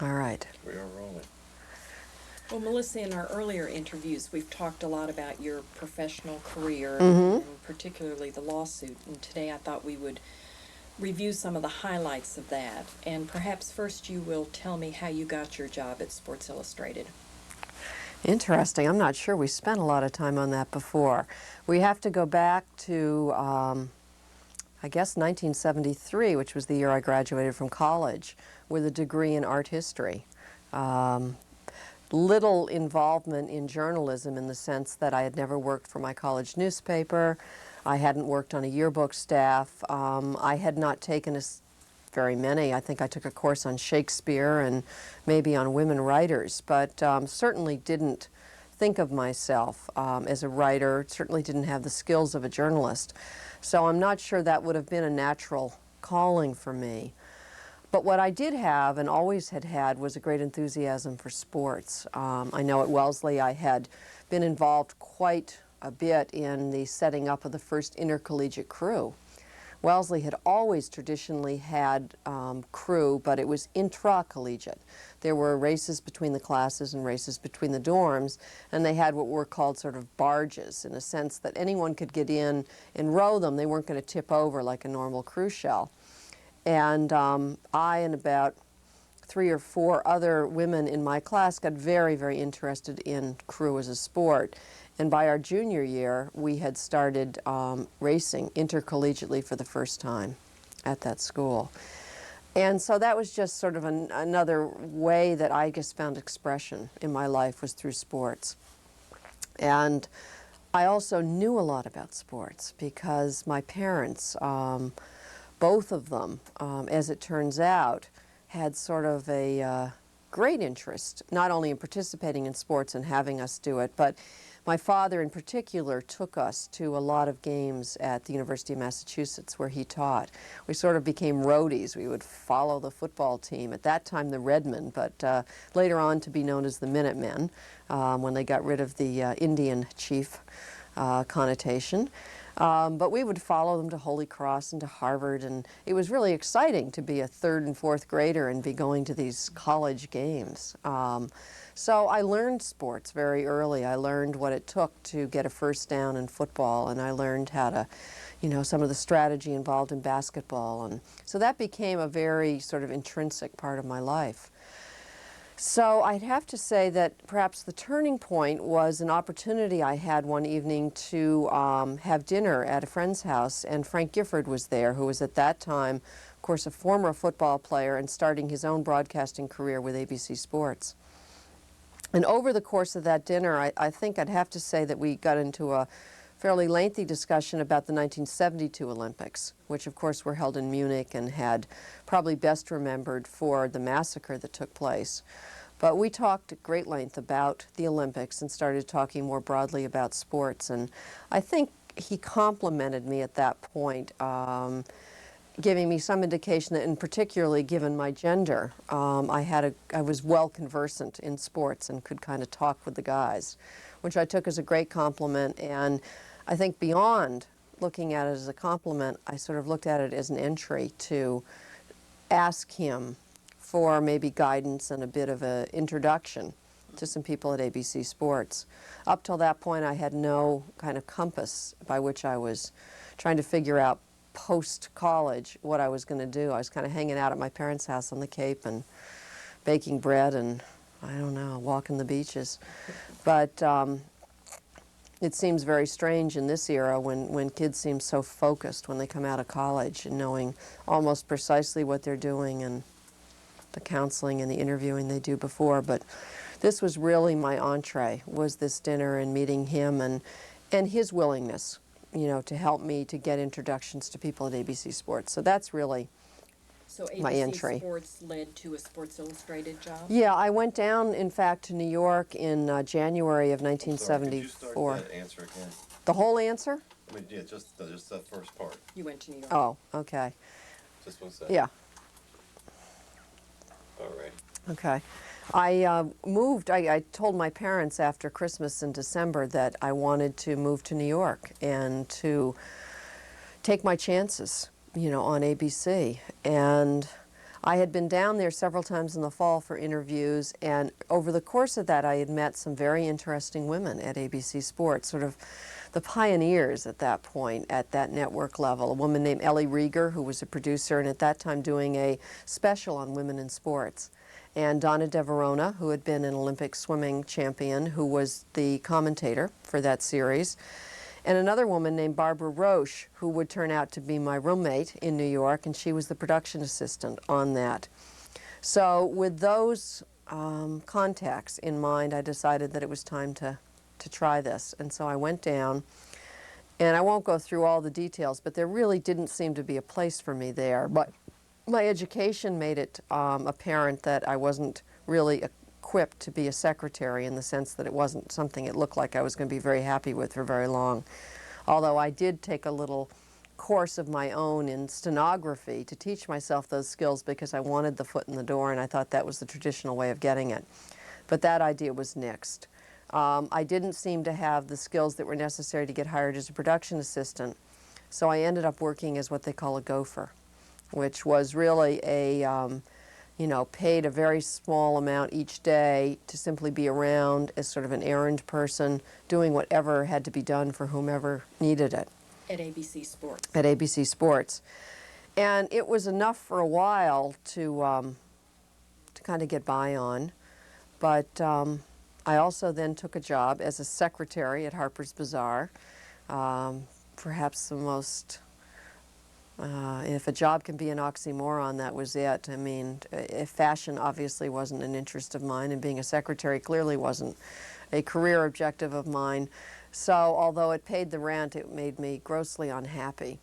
All right. We are rolling. Well, Melissa, in our earlier interviews, we've talked a lot about your professional career Mm-hmm. and particularly the lawsuit. And today I thought we would review some of the highlights of that. And perhaps first you will tell me how you got your job at Sports Illustrated. Interesting. I'm not sure we spent a lot of time on that before. We have to go back to, I guess, 1973, which was the year I graduated from college with a degree in art history. Um, Little involvement in journalism in the sense that I had never worked for my college newspaper. I hadn't worked on a yearbook staff. I had not taken very many. I think I took a course on Shakespeare and maybe on women writers, but certainly didn't think of myself as a writer, certainly didn't have the skills of a journalist. So I'm not sure that would have been a natural calling for me. But what I did have and always had had was a great enthusiasm for sports. I know at Wellesley I had been involved quite a bit in the setting up of the first intercollegiate crew. Wellesley had always traditionally had crew, but it was intracollegiate. There were races between the classes and races between the dorms, and they had what were called sort of barges, in a sense that anyone could get in and row them. They weren't going to tip over like a normal cruise shell. And I and about 3 or 4 other women in my class got very, very interested in crew as a sport. And by our junior year, we had started racing intercollegiately for the first time at that school. And so that was just sort of another way that I just found expression in my life was through sports. And I also knew a lot about sports because my parents, both of them, as it turns out, had sort of a great interest, not only in participating in sports and having us do it, but my father in particular took us to a lot of games at the University of Massachusetts where he taught. We sort of became roadies. We would follow the football team, at that time the Redmen, but later on to be known as the Minutemen when they got rid of the Indian chief connotation. But we would follow them to Holy Cross and to Harvard, and it was really exciting to be a 3rd and 4th grader and be going to these college games. So I learned sports very early. I learned what it took to get a first down in football, and I learned how to, some of the strategy involved in basketball. And so that became a very sort of intrinsic part of my life. So I'd have to say that perhaps the turning point was an opportunity I had one evening to have dinner at a friend's house, and Frank Gifford was there, who was at that time, of course, a former football player and starting his own broadcasting career with ABC Sports. And over the course of that dinner, I think I'd have to say that we got into a fairly lengthy discussion about the 1972 Olympics, which of course were held in Munich and had probably best remembered for the massacre that took place. But we talked at great length about the Olympics and started talking more broadly about sports. And I think he complimented me at that point, giving me some indication that, and particularly given my gender, I was well conversant in sports and could kind of talk with the guys, which I took as a great compliment. And I think beyond looking at it as a compliment, I sort of looked at it as an entry to ask him for maybe guidance and a bit of an introduction to some people at ABC Sports. Up till that point, I had no kind of compass by which I was trying to figure out post-college what I was going to do. I was kind of hanging out at my parents' house on the Cape and baking bread and, I don't know, walking the beaches. But it seems very strange in this era when kids seem so focused when they come out of college and knowing almost precisely what they're doing and the counseling and the interviewing they do before. But this was really my entree, was this dinner and meeting him and his willingness, to help me to get introductions to people at ABC Sports. So that's really So my ABC entry. Sports led to a Sports Illustrated job? Yeah, I went down, in fact, to New York in January of I'm sorry, could you 1974. start that answer again? The whole answer? I mean, yeah, just that first part. You went to New York. Oh, okay. Just 1 second. Yeah, All right. okay. I moved, I told my parents after Christmas in December that I wanted to move to New York and to take my chances, on ABC. And I had been down there several times in the fall for interviews, and over the course of that I had met some very interesting women at ABC Sports, sort of the pioneers at that point, at that network level. A woman named Ellie Rieger, who was a producer and at that time doing a special on women in sports. And Donna DeVerona, who had been an Olympic swimming champion, who was the commentator for that series. And another woman named Barbara Roche, who would turn out to be my roommate in New York, and she was the production assistant on that. So with those contacts in mind, I decided that it was time to try this. And so I went down, and I won't go through all the details, but there really didn't seem to be a place for me there. But my education made it apparent that I wasn't really equipped to be a secretary, in the sense that it wasn't something it looked like I was going to be very happy with for very long. Although I did take a little course of my own in stenography to teach myself those skills, because I wanted the foot in the door and I thought that was the traditional way of getting it. But that idea was nixed. I didn't seem to have the skills that were necessary to get hired as a production assistant, so I ended up working as what they call a gopher, which was really a paid a very small amount each day to simply be around as sort of an errand person, doing whatever had to be done for whomever needed it. At ABC Sports. At ABC Sports. And it was enough for a while to kind of get by on. But I also then took a job as a secretary at Harper's Bazaar. Perhaps the most if a job can be an oxymoron, that was it. I mean, if fashion obviously wasn't an interest of mine, and being a secretary clearly wasn't a career objective of mine. So although it paid the rent, it made me grossly unhappy.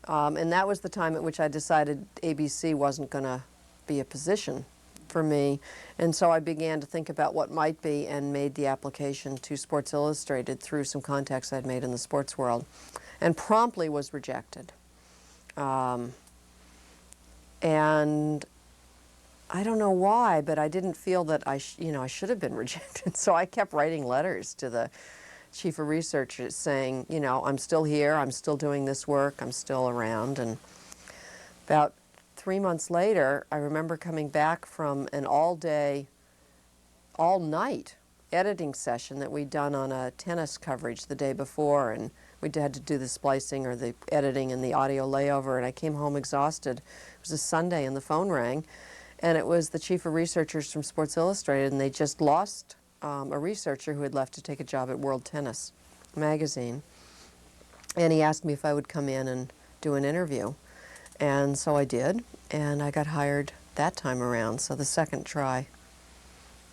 And that was the time at which I decided ABC wasn't going to be a position for me. And so I began to think about what might be, and made the application to Sports Illustrated through some contacts I'd made in the sports world, and promptly was rejected. And I don't know why, but I didn't feel that I should have been rejected. So I kept writing letters to the chief of research saying, I'm still here, I'm still doing this work, I'm still around. And about 3 months later, I remember coming back from an all-day, all-night editing session that we'd done on a tennis coverage the day before, and we had to do the splicing or the editing and the audio layover, and I came home exhausted. It was a Sunday and the phone rang, and it was the chief of researchers from Sports Illustrated, and they just lost a researcher who had left to take a job at World Tennis magazine. And he asked me if I would come in and do an interview. And so I did, and I got hired that time around, so the second try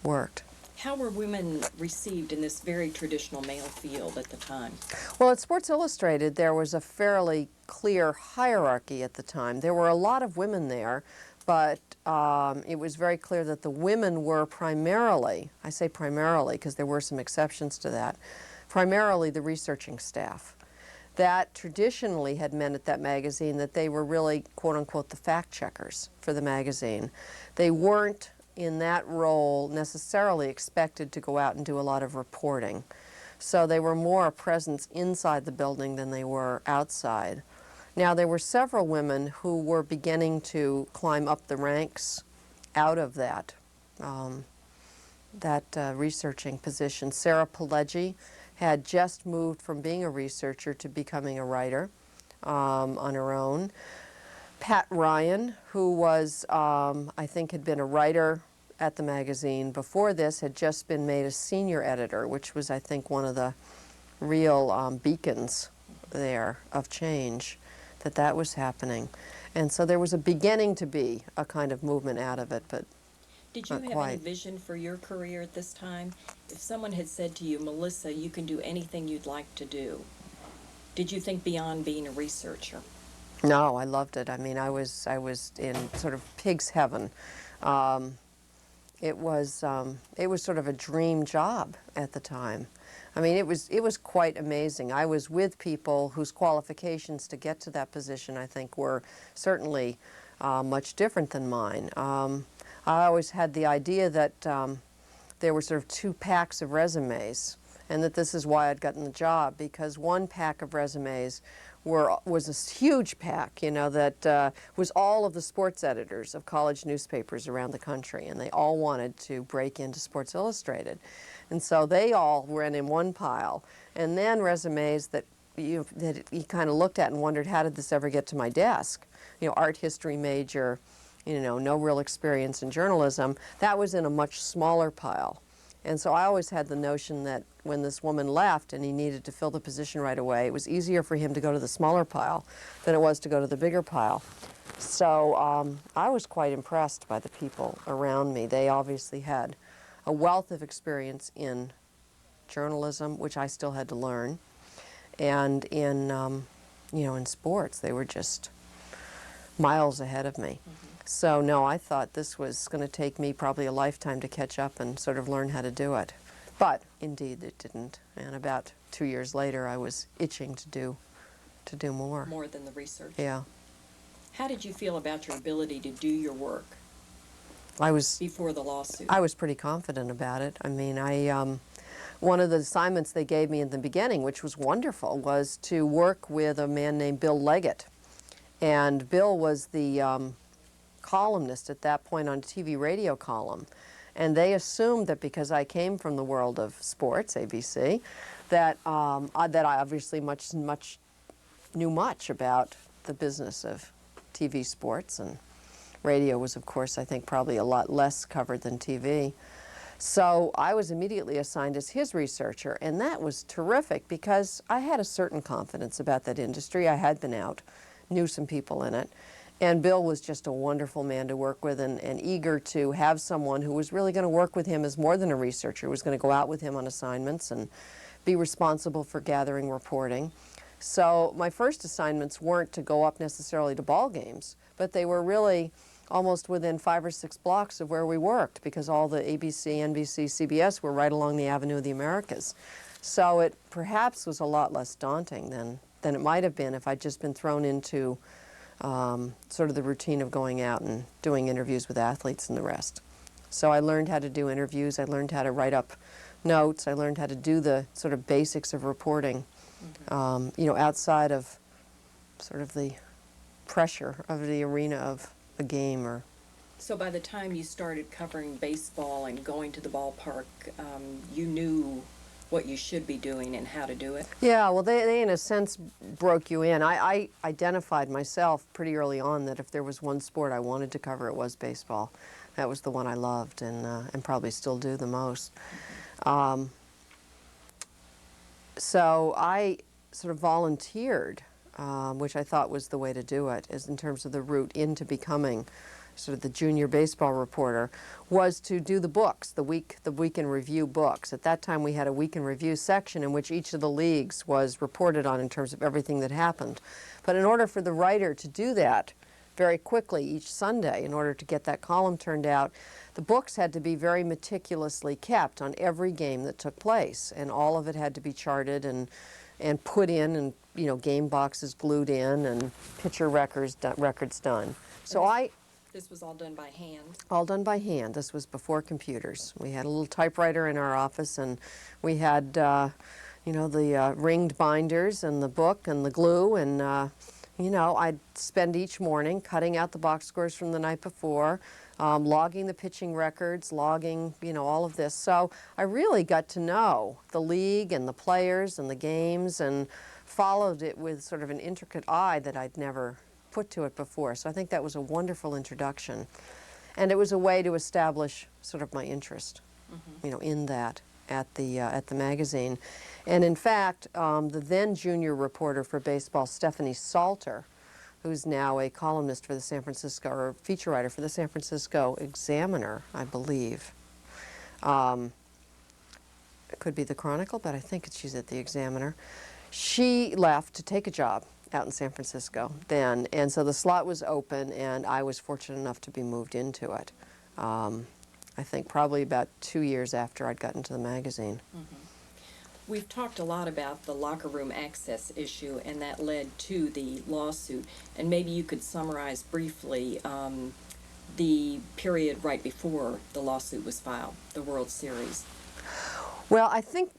worked. How were women received in this very traditional male field at the time? Well, at Sports Illustrated, there was a fairly clear hierarchy at the time. There were a lot of women there, but it was very clear that the women were primarily, I say primarily because there were some exceptions to that, primarily the researching staff. That traditionally had meant at that magazine that they were really, quote-unquote, the fact-checkers for the magazine. They weren't in that role necessarily expected to go out and do a lot of reporting. So they were more a presence inside the building than they were outside. Now, there were several women who were beginning to climb up the ranks out of that, researching position. Sarah Pileggi had just moved from being a researcher to becoming a writer on her own. Pat Ryan, who was, I think, had been a writer at the magazine before this, had just been made a senior editor, which was, I think, one of the real beacons there of change, that was happening. And so there was a beginning to be a kind of movement out of it, but did you not have quite. any vision for your career at this time? If someone had said to you, Melissa, you can do anything you'd like to do, did you think beyond being a researcher? No, I loved it. I mean, I was in sort of pig's heaven. It was sort of a dream job at the time. I mean, it was quite amazing. I was with people whose qualifications to get to that position, I think, were certainly much different than mine. I always had the idea that there were sort of two packs of resumes, and that this is why I'd gotten the job, because one pack of resumes was a huge pack, you know, that was all of the sports editors of college newspapers around the country, and they all wanted to break into Sports Illustrated. And so they all went in one pile. And then resumes that you kind of looked at and wondered, how did this ever get to my desk? You know, art history major, you know, no real experience in journalism. That was in a much smaller pile. And so I always had the notion that when this woman left and he needed to fill the position right away, it was easier for him to go to the smaller pile than it was to go to the bigger pile. So I was quite impressed by the people around me. They obviously had a wealth of experience in journalism, which I still had to learn, and in, you know, in sports. They were just miles ahead of me. So no, I thought this was going to take me probably a lifetime to catch up and sort of learn how to do it. But indeed it didn't. And about 2 years later I was itching to do more. More than the research. Yeah. How did you feel about your ability to do your work I was before the lawsuit? I was pretty confident about it. I mean, one of the assignments they gave me in the beginning, which was wonderful, was to work with a man named Bill Leggett. And Bill was the columnist at that point on a TV radio column. And they assumed that because I came from the world of sports, ABC, that that I obviously knew much about the business of TV sports, and radio was, of course, I think probably a lot less covered than TV. So I was immediately assigned as his researcher, and that was terrific because I had a certain confidence about that industry. I had been out, knew some people in it, and Bill was just a wonderful man to work with, and eager to have someone who was really going to work with him as more than a researcher, was going to go out with him on assignments and be responsible for gathering reporting. So my first assignments weren't to go up necessarily to ball games, but they were really almost within 5 or 6 blocks of where we worked, because all the ABC, NBC, CBS were right along the Avenue of the Americas. So it perhaps was a lot less daunting than it might have been if I'd just been thrown into sort of the routine of going out and doing interviews with athletes and the rest. So I learned how to do interviews, I learned how to write up notes, I learned how to do the sort of basics of reporting, you know, outside of sort of the pressure of the arena of a game. Or So by the time you started covering baseball and going to the ballpark, you knew what you should be doing and how to do it? yeah, well, they in a sense broke you in. I identified myself pretty early on that if there was one sport I wanted to cover, it was baseball. That was the one I loved and probably still do the most. So I sort of volunteered, which I thought was the way to do it, is in terms of the route into becoming sort of the junior baseball reporter, was to do the books, the week in review books. At that time we had a week in review section in which each of the leagues was reported on in terms of everything that happened. But in order for the writer to do that very quickly each Sunday, in order to get that column turned out, the books had to be very meticulously kept on every game that took place, and all of it had to be charted and put in, and you know, game boxes glued in and pitcher records done. So This was all done by hand? All done by hand. This was before computers. We had a little typewriter in our office, and we had, you know, the ringed binders and the book and the glue, and you know, I'd spend each morning cutting out the box scores from the night before, logging the pitching records, logging, you know, all of this. So I really got to know the league and the players and the games, and followed it with sort of an intricate eye that I'd never put to it before. So I think that was a wonderful introduction. And it was a way to establish sort of my interest, you know, in that at the magazine. And in fact, the then junior reporter for baseball, Stephanie Salter, who's now a columnist for the San Francisco, or feature writer for the San Francisco Examiner, I believe. It could be the Chronicle, but I think she's at the Examiner. She left to take a job out in San Francisco then, and so the slot was open, and I was fortunate enough to be moved into it. I think probably about 2 years after I'd gotten to the magazine. We've talked a lot about the locker room access issue, and that led to the lawsuit. And maybe you could summarize briefly the period right before the lawsuit was filed, the World Series. Well, I think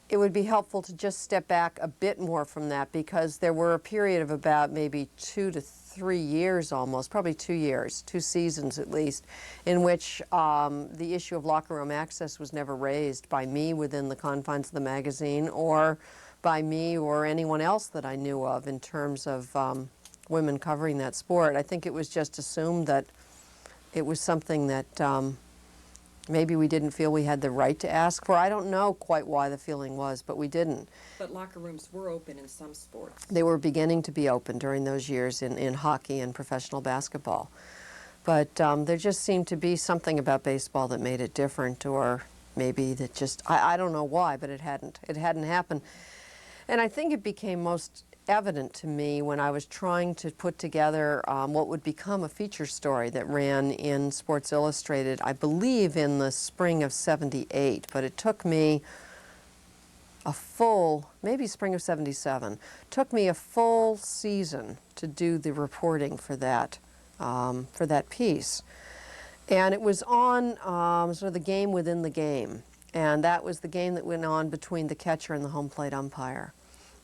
it would be helpful to just step back a bit more from that, because there were a period of about maybe 2 to 3 years almost, probably 2 years, 2 seasons at least, in which the issue of locker room access was never raised by me within the confines of the magazine, or by me or anyone else that I knew of in terms of women covering that sport. I think it was just assumed that it was something that maybe we didn't feel we had the right to ask for. I don't know quite why the feeling was, but we didn't. But locker rooms were open in some sports. They were beginning to be open during those years in hockey and professional basketball. But there just seemed to be something about baseball that made it different, or maybe that just, I don't know why, but it hadn't happened. And I think it became most evident to me when I was trying to put together what would become a feature story that ran in Sports Illustrated, I believe in the spring of '78, but it took me a full, maybe spring of '77, took me a full season to do the reporting for that piece. And it was on sort of the game within the game, and that was the game that went on between the catcher and the home plate umpire.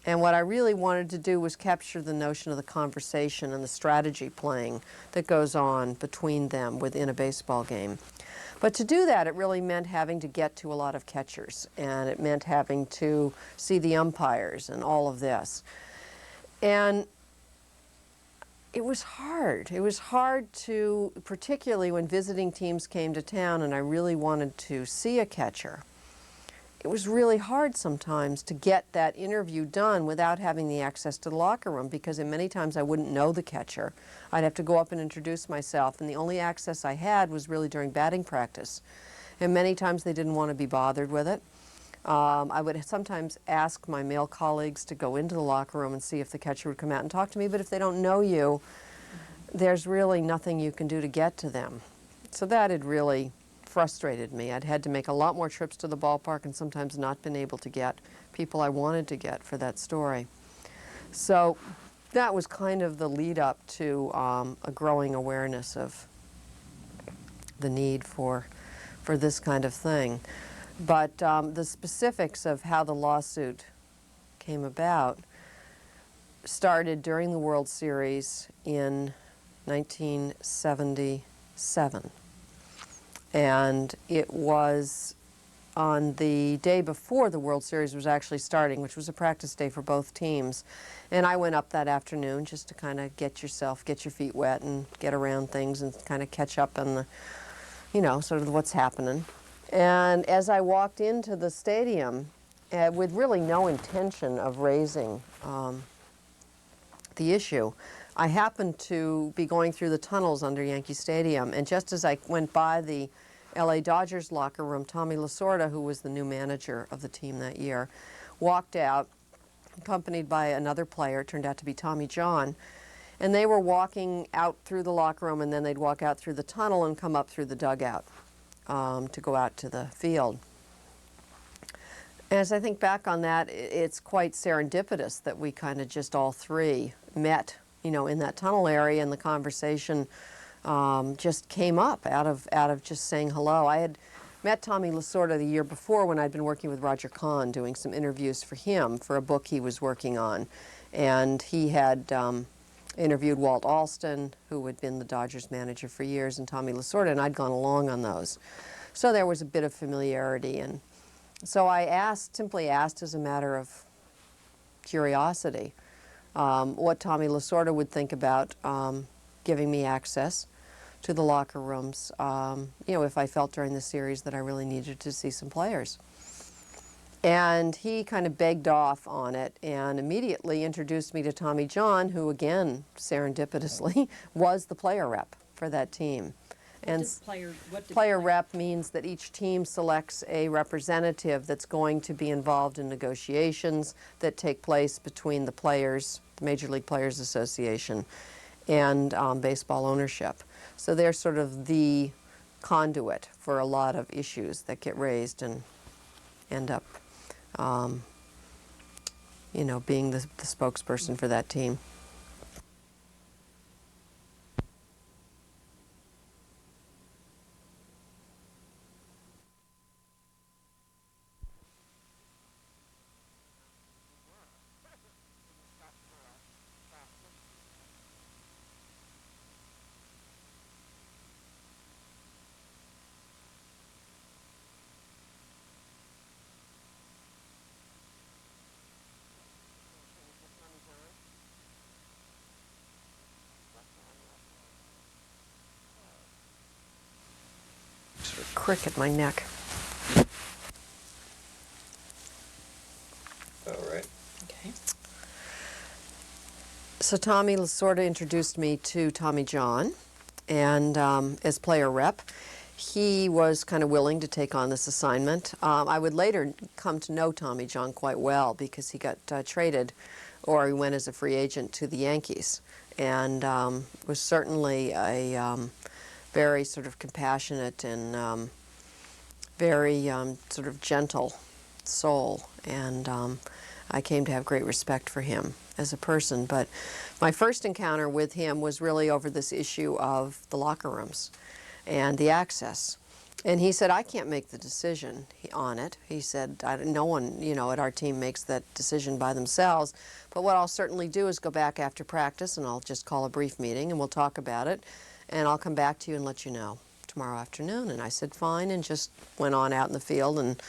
And what I really wanted to do was capture the notion of the conversation and the strategy playing that goes on between them within a baseball game. But to do that, it really meant having to get to a lot of catchers, and it meant having to see the umpires and all of this. And it was hard. It was hard to, particularly when visiting teams came to town and I really wanted to see a catcher. It was really hard sometimes to get that interview done without having the access to the locker room, because in many times I wouldn't know the catcher. I'd have to go up and introduce myself, and the only access I had was really during batting practice. And many times they didn't want to be bothered with it. I would sometimes ask my male colleagues to go into the locker room and see if the catcher would come out and talk to me, but if they don't know you, there's really nothing you can do to get to them. So that had really frustrated me. I'd had to make a lot more trips to the ballpark and sometimes not been able to get people I wanted to get for that story. So that was kind of the lead up to a growing awareness of the need for this kind of thing. But the specifics of how the lawsuit came about started during the World Series in 1977. And it was on the day before the World Series was actually starting, which was a practice day for both teams. And I went up that afternoon just to kind of get your feet wet and get around things and kind of catch up on the, sort of what's happening. And as I walked into the stadium, with really no intention of raising the issue, I happened to be going through the tunnels under Yankee Stadium, and just as I went by the LA Dodgers locker room, Tommy Lasorda, who was the new manager of the team that year, walked out, accompanied by another player. It turned out to be Tommy John, and they were walking out through the locker room, and then they'd walk out through the tunnel and come up through the dugout to go out to the field. As I think back on that, it's quite serendipitous that we kind of just all three met in that tunnel area, and the conversation just came up out of just saying hello. I had met Tommy Lasorda the year before when I'd been working with Roger Kahn doing some interviews for him for a book he was working on. And he had interviewed Walt Alston, who had been the Dodgers manager for years, and Tommy Lasorda, and I'd gone along on those. So there was a bit of familiarity. And so I simply asked as a matter of curiosity, what Tommy Lasorda would think about giving me access to the locker rooms, if I felt during the series that I really needed to see some players. And he kind of begged off on it and immediately introduced me to Tommy John, who again, serendipitously, was the player rep for that team. And player rep means that each team selects a representative that's going to be involved in negotiations that take place between the players, the Major League Players Association, and baseball ownership. So they're sort of the conduit for a lot of issues that get raised and end up, being the spokesperson for that team. prick at my neck. All right. Okay. So Tommy sort of introduced me to Tommy John, and as player rep, he was kind of willing to take on this assignment. I would later come to know Tommy John quite well because he got traded, or he went as a free agent to the Yankees, and was certainly a very sort of compassionate and very sort of gentle soul, and I came to have great respect for him as a person. But my first encounter with him was really over this issue of the locker rooms and the access. And he said, I can't make the decision on it. He said, no one, at our team makes that decision by themselves. But what I'll certainly do is go back after practice, and I'll just call a brief meeting, and we'll talk about it. And I'll come back to you and let you know tomorrow afternoon. And I said, fine, and just went on out in the field. And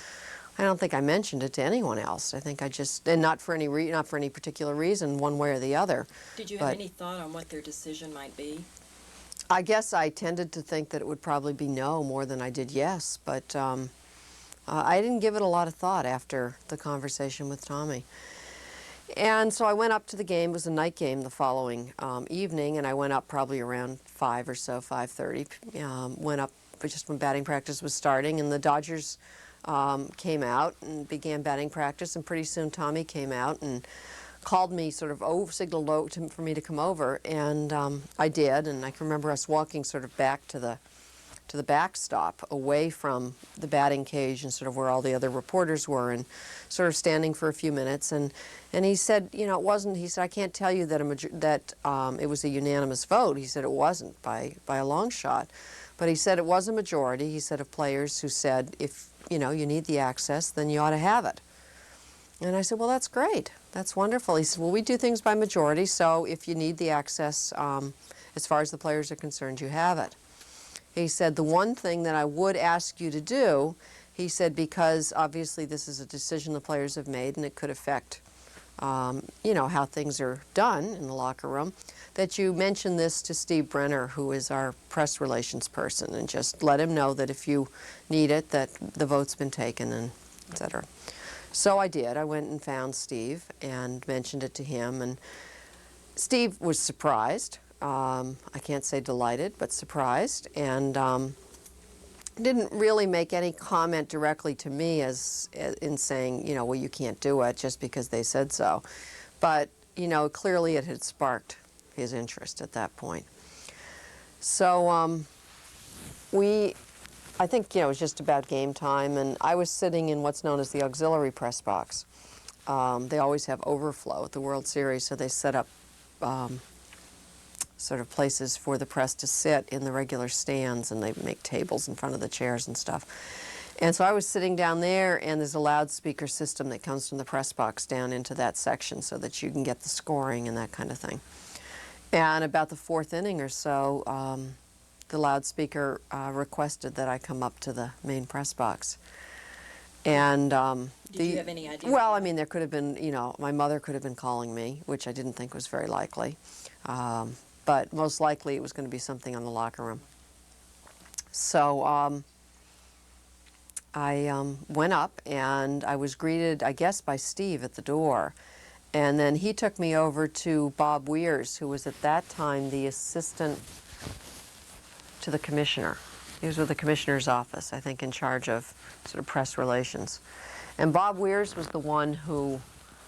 I don't think I mentioned it to anyone else. I think I just, and not for any particular reason, one way or the other. Did you have any thought on what their decision might be? I guess I tended to think that it would probably be no more than I did yes, but I didn't give it a lot of thought after the conversation with Tommy. And so I went up to the game. It was a night game the following evening, and I went up probably around 5 or so, 5:30. Went up just when batting practice was starting, and the Dodgers came out and began batting practice, and pretty soon Tommy came out and called me, sort of signaled for me to come over, and I did. And I can remember us walking sort of back to the backstop, away from the batting cage and sort of where all the other reporters were, and sort of standing for a few minutes. And he said, it wasn't. He said, I can't tell you that it was a unanimous vote. He said it wasn't by a long shot, but he said it was a majority. He said of players who said, if you need the access, then you ought to have it. And I said, well, that's great. That's wonderful. He said, well, we do things by majority, so if you need the access, as far as the players are concerned, you have it. He said, the one thing that I would ask you to do, he said, because obviously this is a decision the players have made and it could affect, how things are done in the locker room, that you mention this to Steve Brenner, who is our press relations person, and just let him know that if you need it, that the vote's been taken, and et cetera. So I did. I went and found Steve and mentioned it to him, and Steve was surprised. I can't say delighted, but surprised, and didn't really make any comment directly to me as in saying, well, you can't do it just because they said so. But, clearly it had sparked his interest at that point. So I think, it was just about game time, and I was sitting in what's known as the auxiliary press box. They always have overflow at the World Series, so they set up sort of places for the press to sit in the regular stands, and they make tables in front of the chairs and stuff. And so I was sitting down there, and there's a loudspeaker system that comes from the press box down into that section so that you can get the scoring and that kind of thing. And about the fourth inning or so, the loudspeaker requested that I come up to the main press box. And did you have any idea? Well, I mean, there could have been, my mother could have been calling me, which I didn't think was very likely. But most likely it was going to be something on the locker room. So I went up, and I was greeted, I guess, by Steve at the door. And then he took me over to Bob Weirs, who was at that time the assistant to the commissioner. He was with the commissioner's office, I think, in charge of sort of press relations. And Bob Weirs was the one who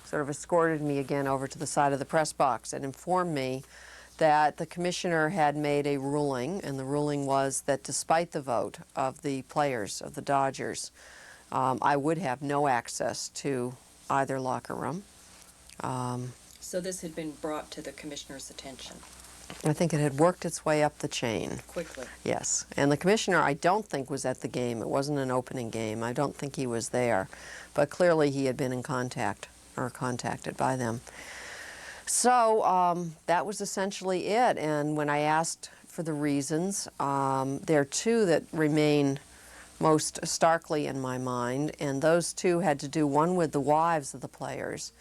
sort of escorted me again over to the side of the press box and informed me that the commissioner had made a ruling, and the ruling was that despite the vote of the players of the Dodgers, I would have no access to either locker room. So this had been brought to the commissioner's attention I think it had worked its way up the chain. quickly. Yes, and the commissioner I don't think was at the game. It wasn't an opening game. I don't think he was there, but clearly he had been in contact or contacted by them. So that was essentially it, and when I asked for the reasons, there are two that remain most starkly in my mind, and those two had to do, one with the wives of the players.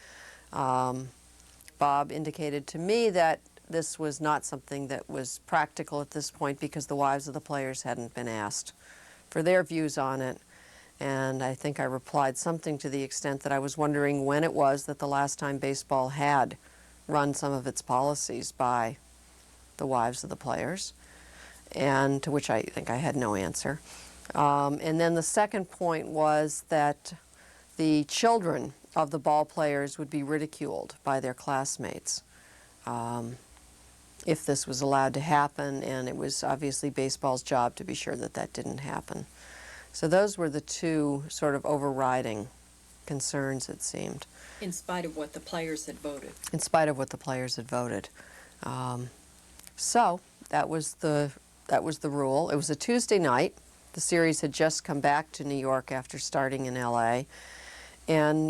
Bob indicated to me that this was not something that was practical at this point because the wives of the players hadn't been asked for their views on it. And I think I replied something to the extent that I was wondering when it was that the last time baseball had run some of its policies by the wives of the players, and to which I think I had no answer. And then the second point was that the children of the ball players would be ridiculed by their classmates if this was allowed to happen, and it was obviously baseball's job to be sure that that didn't happen. So those were the two sort of overriding concerns, it seemed. In spite of what the players had voted. In spite of what the players had voted. So that was the rule. It was a Tuesday night. The series had just come back to New York after starting in LA. And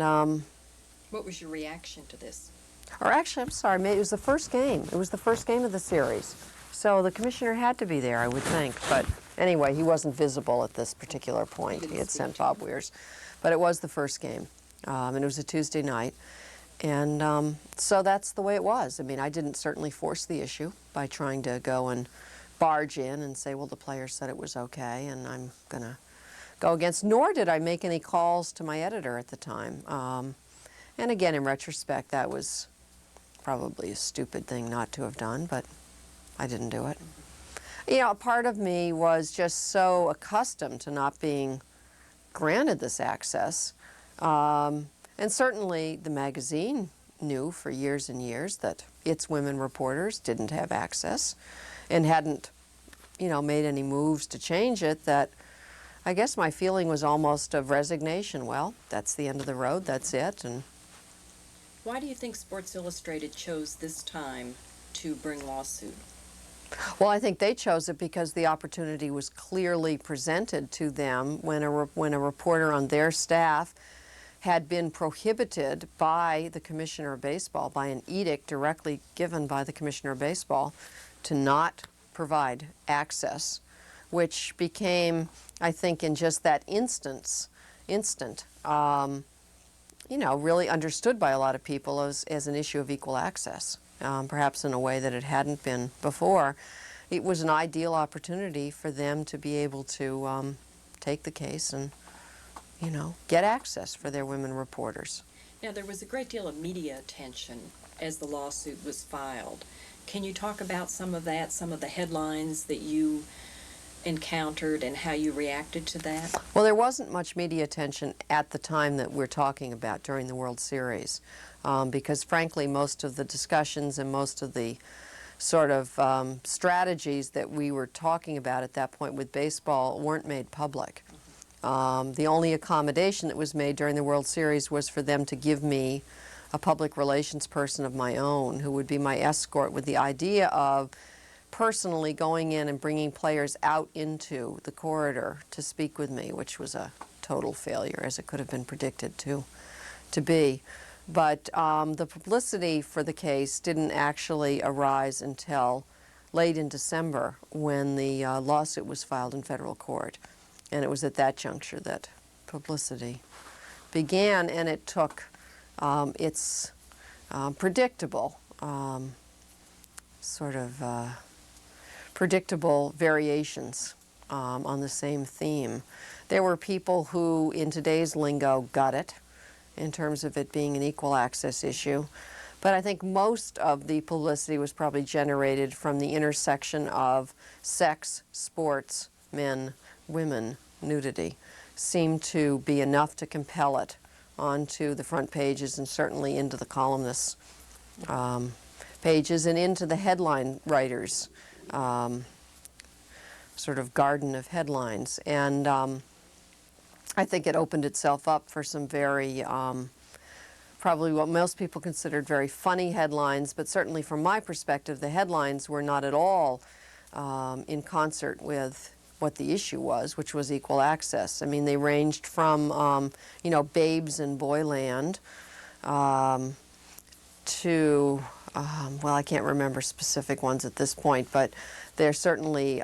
What was your reaction to this? or actually, I'm sorry, it was the first game. It was the first game of the series. So the commissioner had to be there, I would think. But anyway, he wasn't visible at this particular point. He had sent Bob Weers. But it was the first game, and it was a Tuesday night. And so that's the way it was. I mean, I didn't certainly force the issue by trying to go and barge in and say, well, the players said it was okay, and I'm going to go against. Nor did I make any calls to my editor at the time. And again, in retrospect, that was probably a stupid thing not to have done, but I didn't do it. You know, a part of me was just so accustomed to not being granted this access. And certainly the magazine knew for years and years that its women reporters didn't have access and hadn't, you know, made any moves to change it, that I guess my feeling was almost of resignation. Well, that's the end of the road, that's it. And Why do you think Sports Illustrated chose this time to bring lawsuit? well, I think they chose it because the opportunity was clearly presented to them when a reporter on their staff had been prohibited by the Commissioner of Baseball, by an edict directly given by the Commissioner of Baseball, to not provide access, which became, I think, in just that instant, you know, really understood by a lot of people as an issue of equal access, perhaps in a way that it hadn't been before. It was an ideal opportunity for them to be able to take the case and, you know, get access for their women reporters. Now, there was a great deal of media attention as the lawsuit was filed. Can you talk about some of that, some of the headlines that you encountered and how you reacted to that? Well, there wasn't much media attention at the time that we're talking about during the World Series, because frankly, most of the discussions and most of the sort of strategies that we were talking about at that point with baseball weren't made public. The only accommodation that was made during the World Series was for them to give me a public relations person of my own who would be my escort, with the idea of personally going in and bringing players out into the corridor to speak with me, which was a total failure, as it could have been predicted to be. But the publicity for the case didn't actually arise until late in December, when the lawsuit was filed in federal court. And it was at that juncture that publicity began, and it took its predictable predictable variations on the same theme. There were people who, in today's lingo, got it in terms of it being an equal access issue. But I think most of the publicity was probably generated from the intersection of sex, sports, men, women, nudity. Seemed to be enough to compel it onto the front pages and certainly into the columnists' pages and into the headline writers' sort of garden of headlines. And I think it opened itself up for some very, probably what most people considered very funny headlines, but certainly from my perspective, the headlines were not at all in concert with what the issue was, which was equal access. I mean, they ranged from, you know, babes in boyland to, well, I can't remember specific ones at this point, but there certainly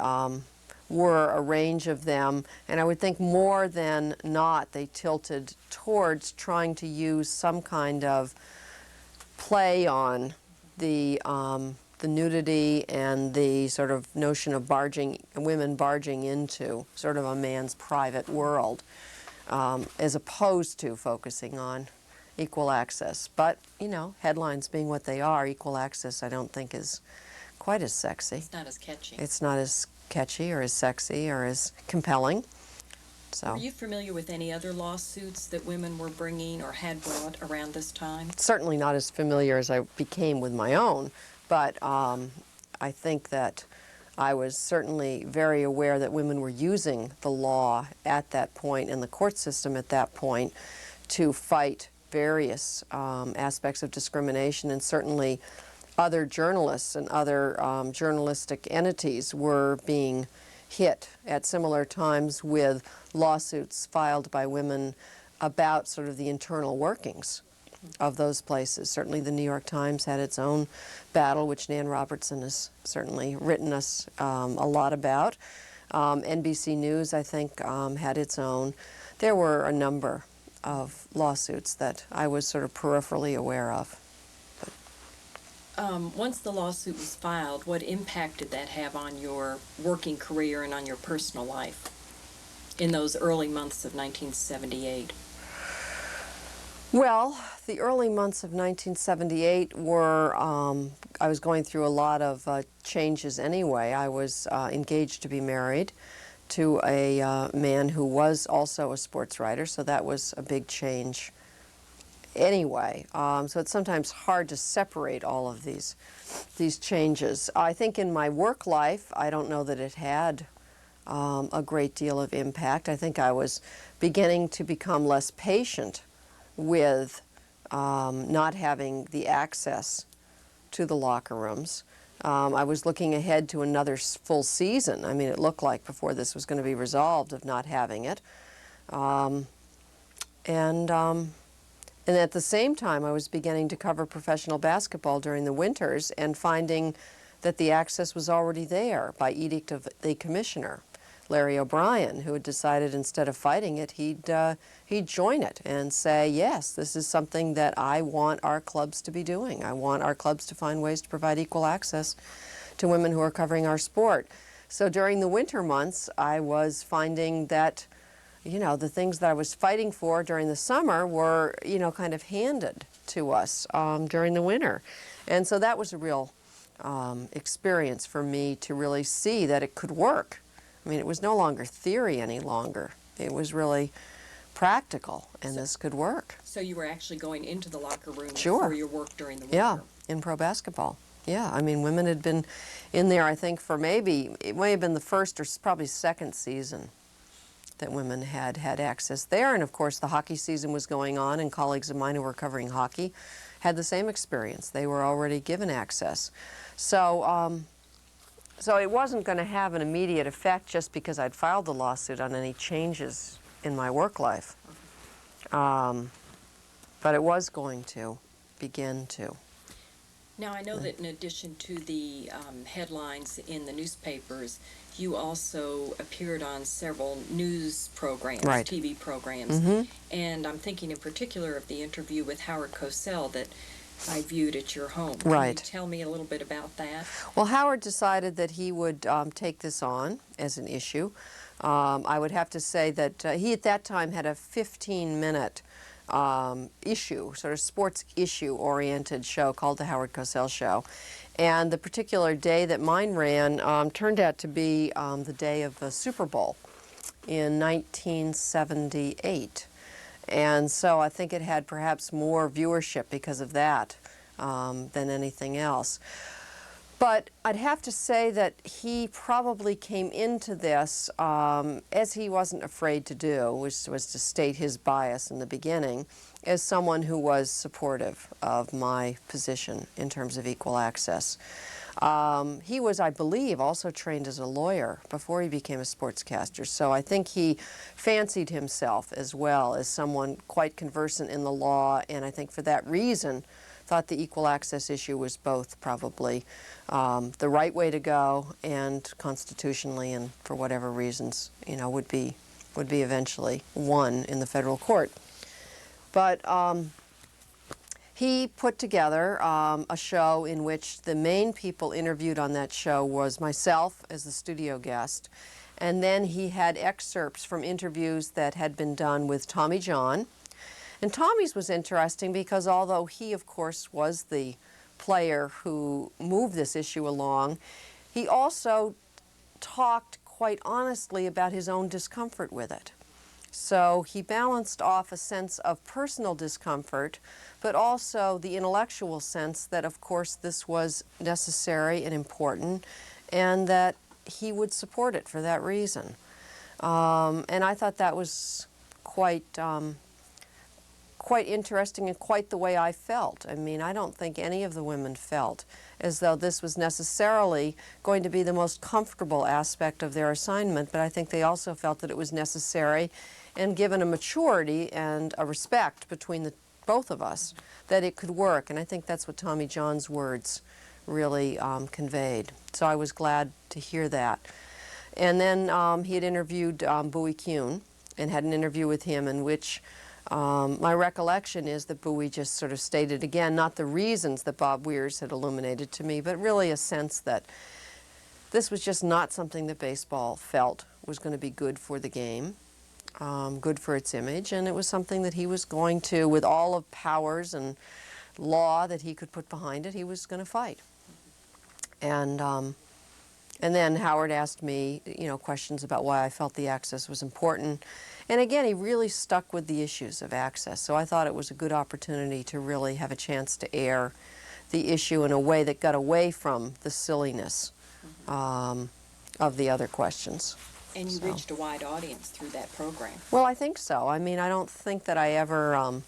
were a range of them, and I would think more than not they tilted towards trying to use some kind of play on the the nudity and the sort of notion of women barging into sort of a man's private world, as opposed to focusing on equal access. But, you know, headlines being what they are, equal access I don't think is quite as sexy. It's not as catchy. It's not as catchy or as sexy or as compelling. So, Were you familiar with any other lawsuits that women were bringing or had brought around this time? certainly not as familiar as I became with my own, but I think that I was certainly very aware that women were using the law at that point and the court system at that point to fight various aspects of discrimination, and certainly other journalists and other journalistic entities were being hit at similar times with lawsuits filed by women about sort of the internal workings of those places. Certainly the New York Times had its own battle, which Nan Robertson has certainly written us a lot about. NBC News, I think, had its own. There were a number of lawsuits that I was sort of peripherally aware of. Once the lawsuit was filed, what impact did that have on your working career and on your personal life in those early months of 1978? Well, the early months of 1978 were, I was going through a lot of changes anyway. I was engaged to be married to a man who was also a sports writer, so that was a big change anyway. So it's sometimes hard to separate all of these changes. I think in my work life, I don't know that it had a great deal of impact. I think I was beginning to become less patient with not having the access to the locker rooms. I was looking ahead to another full season. I mean, it looked like before this was going to be resolved of not having it. And at the same time, I was beginning to cover professional basketball during the winters and finding that the access was already there by edict of the commissioner, Larry O'Brien, who had decided instead of fighting it, he'd join it and say, yes, this is something that I want our clubs to be doing. I want our clubs to find ways to provide equal access to women who are covering our sport. So during the winter months, I was finding that, you know, the things that I was fighting for during the summer were, you know, kind of handed to us during the winter. And so that was a real experience for me to really see that it could work. I mean, it was no longer theory any longer. It was really practical, and this could work. So you were actually going into the locker room Sure. for your work during the winter? Yeah, in pro basketball. Yeah, I mean, women had been in there, I think, for maybe, it may have been the first or probably second season that women had access there. And of course, the hockey season was going on, and colleagues of mine who were covering hockey had the same experience. They were already given access. So, so it wasn't going to have an immediate effect just because I'd filed the lawsuit on any changes in my work life. But it was going to begin to. Now, I know that in addition to the headlines in the newspapers, you also appeared on several news programs, Right. TV programs. And I'm thinking in particular of the interview with Howard Cosell that I viewed at your home. Right. Can you tell me a little bit about that? Well, Howard decided that he would take this on as an issue. I would have to say that he at that time had a 15-minute issue, sort of sports issue-oriented show called The Howard Cosell Show. And the particular day that mine ran turned out to be the day of the Super Bowl in 1978. And so I think it had perhaps more viewership because of that than anything else. But I'd have to say that he probably came into this, as he wasn't afraid to do, which was to state his bias in the beginning, as someone who was supportive of my position in terms of equal access. He was, I believe, also trained as a lawyer before he became a sportscaster, so I think he fancied himself as well as someone quite conversant in the law, and I think for that reason thought the equal access issue was both probably the right way to go and constitutionally, and for whatever reasons, you know, would be eventually won in the federal court. But He put together a show in which the main people interviewed on that show was myself as the studio guest, and then he had excerpts from interviews that had been done with Tommy John. And Tommy's was interesting because although he, of course, was the player who moved this issue along, he also talked quite honestly about his own discomfort with it. So he balanced off a sense of personal discomfort, but also the intellectual sense that, of course, this was necessary and important, and that he would support it for that reason. And I thought that was quite interesting and quite the way I felt. I mean, I don't think any of the women felt as though this was necessarily going to be the most comfortable aspect of their assignment, but I think they also felt that it was necessary, and given a maturity and a respect between the both of us, that it could work. And I think that's what Tommy John's words really conveyed. So I was glad to hear that. And then he had interviewed Bowie Kuhn and had an interview with him in which my recollection is that Bowie just sort of stated again, not the reasons that Bob Weers had illuminated to me, but really a sense that this was just not something that baseball felt was going to be good for the game, good for its image, and it was something that he was going to, with all of powers and law that he could put behind it, he was going to fight. And then Howard asked me, questions about why I felt the access was important. And again, he really stuck with the issues of access. So I thought it was a good opportunity to really have a chance to air the issue in a way that got away from the silliness of the other questions. And you reached a wide audience through that program. Well, I think so. I mean, I don't think that I ever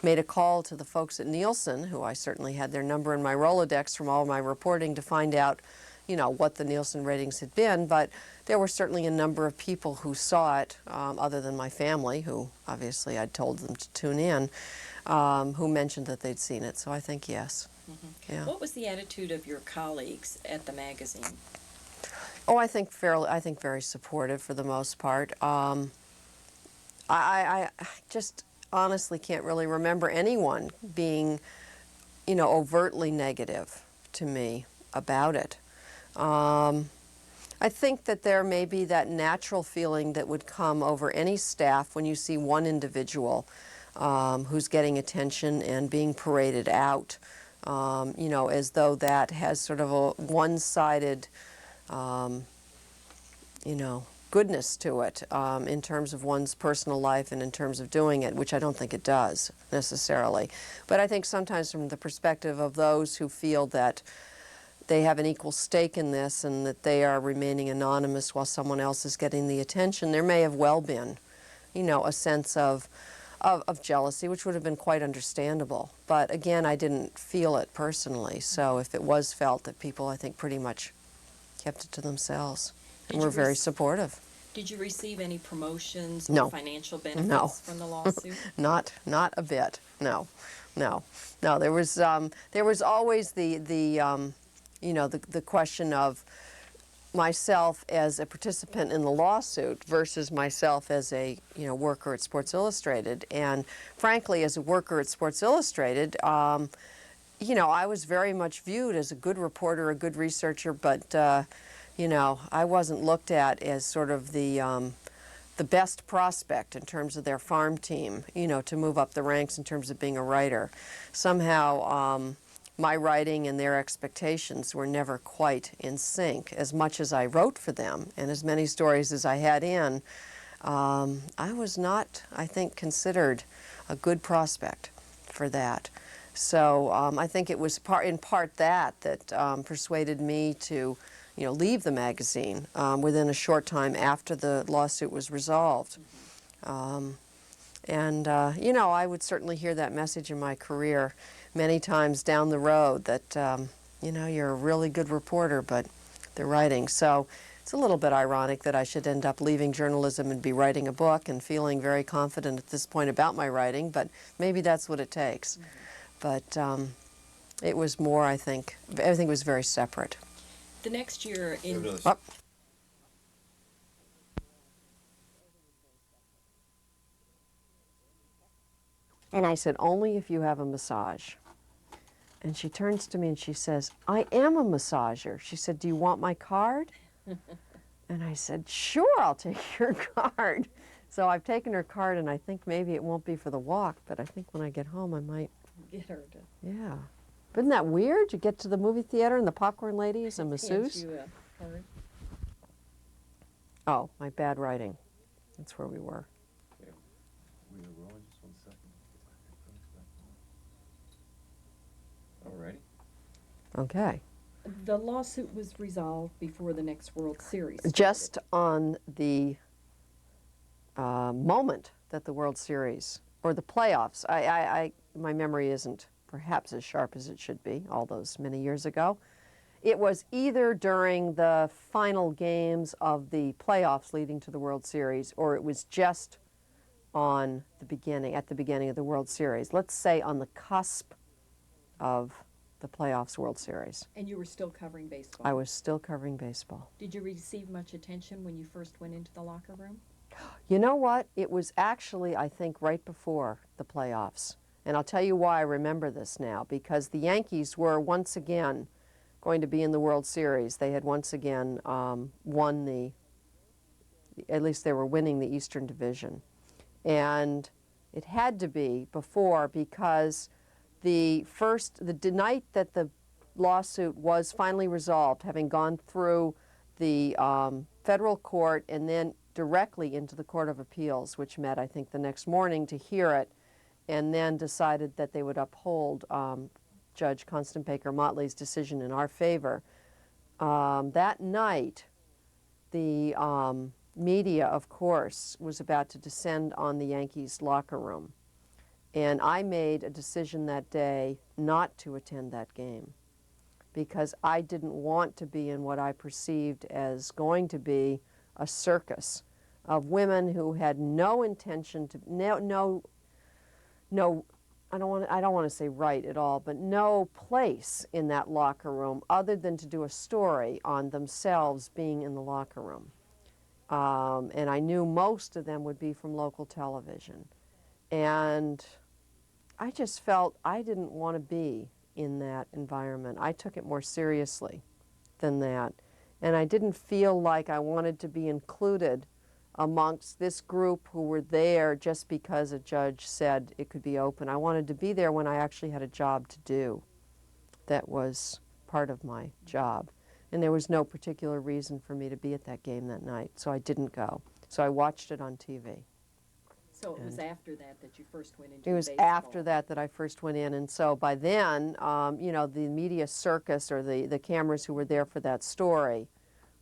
made a call to the folks at Nielsen, who I certainly had their number in my Rolodex from all my reporting to find out, what the Nielsen ratings had been, but there were certainly a number of people who saw it, other than my family, who obviously I'd told them to tune in, who mentioned that they'd seen it. So I think yes. Yeah. What was the attitude of your colleagues at the magazine? Oh, I think very supportive for the most part. I just honestly can't really remember anyone being, overtly negative to me about it. I think that there may be that natural feeling that would come over any staff when you see one individual who's getting attention and being paraded out, as though that has sort of a one-sided, goodness to it in terms of one's personal life and in terms of doing it, which I don't think it does necessarily. But I think sometimes from the perspective of those who feel that they have an equal stake in this and that they are remaining anonymous while someone else is getting the attention, there may have well been, a sense of jealousy, which would have been quite understandable. But again, I didn't feel it personally, so if it was felt, that people, I think, pretty much kept it to themselves and were very supportive. Did you receive any promotions or No. financial benefits No. from the lawsuit? Not a bit. No. There was always the question of myself as a participant in the lawsuit versus myself as a worker at Sports Illustrated. And frankly, as a worker at Sports Illustrated, I was very much viewed as a good reporter, a good researcher, but I wasn't looked at as sort of the best prospect in terms of their farm team, to move up the ranks in terms of being a writer. Somehow, my writing and their expectations were never quite in sync. As much as I wrote for them and as many stories as I had in, I was not, I think, considered a good prospect for that. So I think it was in part that persuaded me to leave the magazine within a short time after the lawsuit was resolved. I would certainly hear that message in my career many times down the road that, you're a really good reporter, but the writing. So it's a little bit ironic that I should end up leaving journalism and be writing a book and feeling very confident at this point about my writing, but maybe that's what it takes. But it was more, I think, everything was very separate. The next year in... Oh. And I said, only if you have a massage. And she turns to me and she says, I am a massager. She said, do you want my card? And I said, sure, I'll take your card. So I've taken her card, and I think maybe it won't be for the walk, but I think when I get home I might. Get her to Yeah. But isn't that weird? You get to the movie theater and the popcorn lady is a hand masseuse? you a card. Oh, my bad writing. That's where we were. Okay. We are rolling, just 1 second. Alrighty. Okay. The lawsuit was resolved before the next World Series started. Just on the moment that the World Series, or the playoffs, my memory isn't perhaps as sharp as it should be, all those many years ago. It was either during the final games of the playoffs leading to the World Series, or it was just on the beginning, at the beginning of the World Series. Let's say on the cusp of the playoffs World Series. And you were still covering baseball. I was still covering baseball. Did you receive much attention when you first went into the locker room? You know what? It was actually, I think, right before the playoffs. And I'll tell you why I remember this now, because the Yankees were once again going to be in the World Series. They had once again won at least they were winning the Eastern Division. And it had to be before, because the night that the lawsuit was finally resolved, having gone through the federal court and then directly into the Court of Appeals, which met, I think, the next morning to hear it, and then decided that they would uphold Judge Constant Baker Motley's decision in our favor. That night, the media, of course, was about to descend on the Yankees locker room. And I made a decision that day not to attend that game, because I didn't want to be in what I perceived as going to be a circus of women who had no intention to, I don't want to say right at all, but no place in that locker room other than to do a story on themselves being in the locker room. And I knew most of them would be from local television. And I just felt I didn't want to be in that environment. I took it more seriously than that. And I didn't feel like I wanted to be included amongst this group who were there just because a judge said it could be open. I wanted to be there when I actually had a job to do. That was part of my job. And there was no particular reason for me to be at that game that night, so I didn't go. So I watched it on TV. So it was after that that you first went into It was baseball. after that that I first went in, and so by then, you know, the media circus or the cameras who were there for that story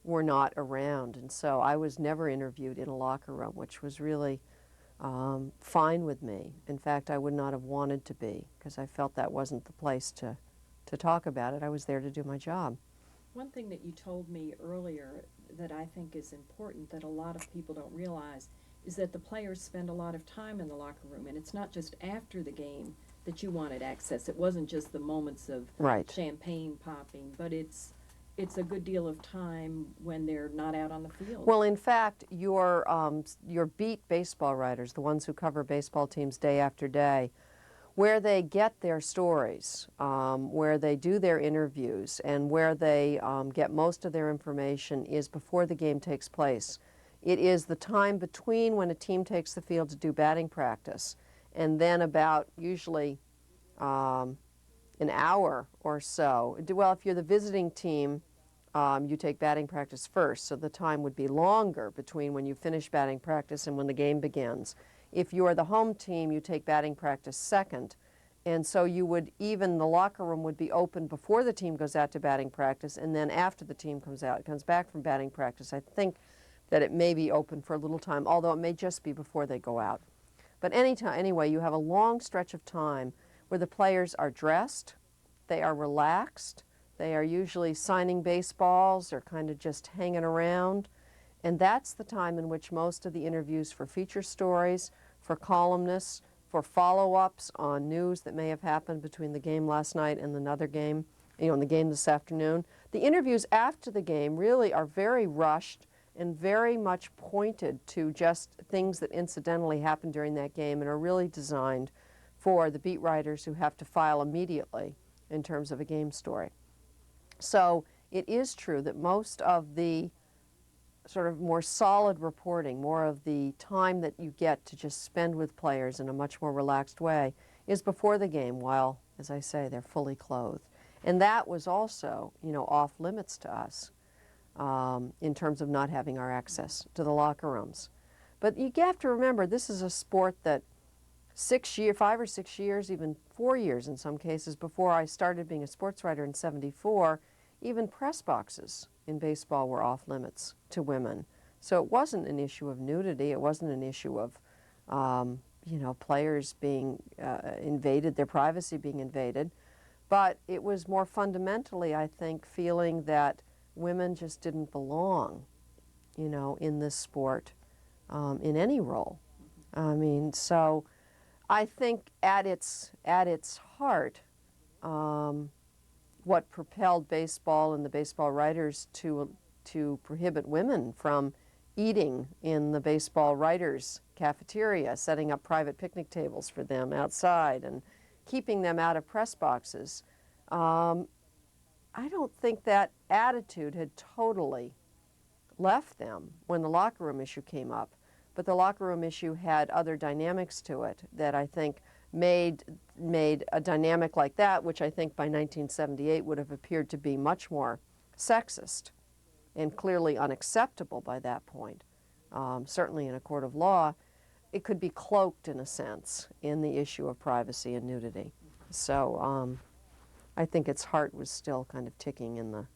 were not around, and so I was never interviewed in a locker room, which was really fine with me. In fact, I would not have wanted to be, because I felt that wasn't the place to talk about it. I was there to do my job. One thing that you told me earlier that I think is important that a lot of people don't realize is that the players spend a lot of time in the locker room, and it's not just after the game that you wanted access. It wasn't just the moments of Right. champagne popping, but it's a good deal of time when they're not out on the field. Well, in fact, your beat baseball writers, the ones who cover baseball teams day after day, where they get their stories, where they do their interviews, and where they get most of their information is before the game takes place. It is the time between when a team takes the field to do batting practice, and then about usually an hour or so. Well, if you're the visiting team, you take batting practice first, so the time would be longer between when you finish batting practice and when the game begins. If you're the home team, you take batting practice second. And so the locker room would be open before the team goes out to batting practice, and then after the team comes back from batting practice. I think that it may be open for a little time, although it may just be before they go out. But anyway, you have a long stretch of time where the players are dressed, they are relaxed, they are usually signing baseballs or kind of just hanging around. And that's the time in which most of the interviews for feature stories, for columnists, for follow-ups on news that may have happened between the game last night and another game, and the game this afternoon. The interviews after the game really are very rushed and very much pointed to just things that incidentally happened during that game and are really designed for the beat writers who have to file immediately in terms of a game story. So it is true that most of the sort of more solid reporting, more of the time that you get to just spend with players in a much more relaxed way, is before the game while, as I say, they're fully clothed. And that was also, off limits to us in terms of not having our access to the locker rooms. But you have to remember, this is a sport that 5 or 6 years, even 4 years in some cases, before I started being a sports writer in '74, even press boxes in baseball were off limits to women. So it wasn't an issue of nudity. It wasn't an issue of, players being invaded, their privacy being invaded. But it was more fundamentally, I think, feeling that women just didn't belong, in this sport in any role. I mean, so I think at its heart, what propelled baseball and the baseball writers to prohibit women from eating in the baseball writers' cafeteria, setting up private picnic tables for them outside and keeping them out of press boxes. I don't think that attitude had totally left them when the locker room issue came up, but the locker room issue had other dynamics to it that I think made a dynamic like that, which I think by 1978 would have appeared to be much more sexist and clearly unacceptable by that point, certainly in a court of law. It could be cloaked in a sense in the issue of privacy and nudity. So I think its heart was still kind of ticking in the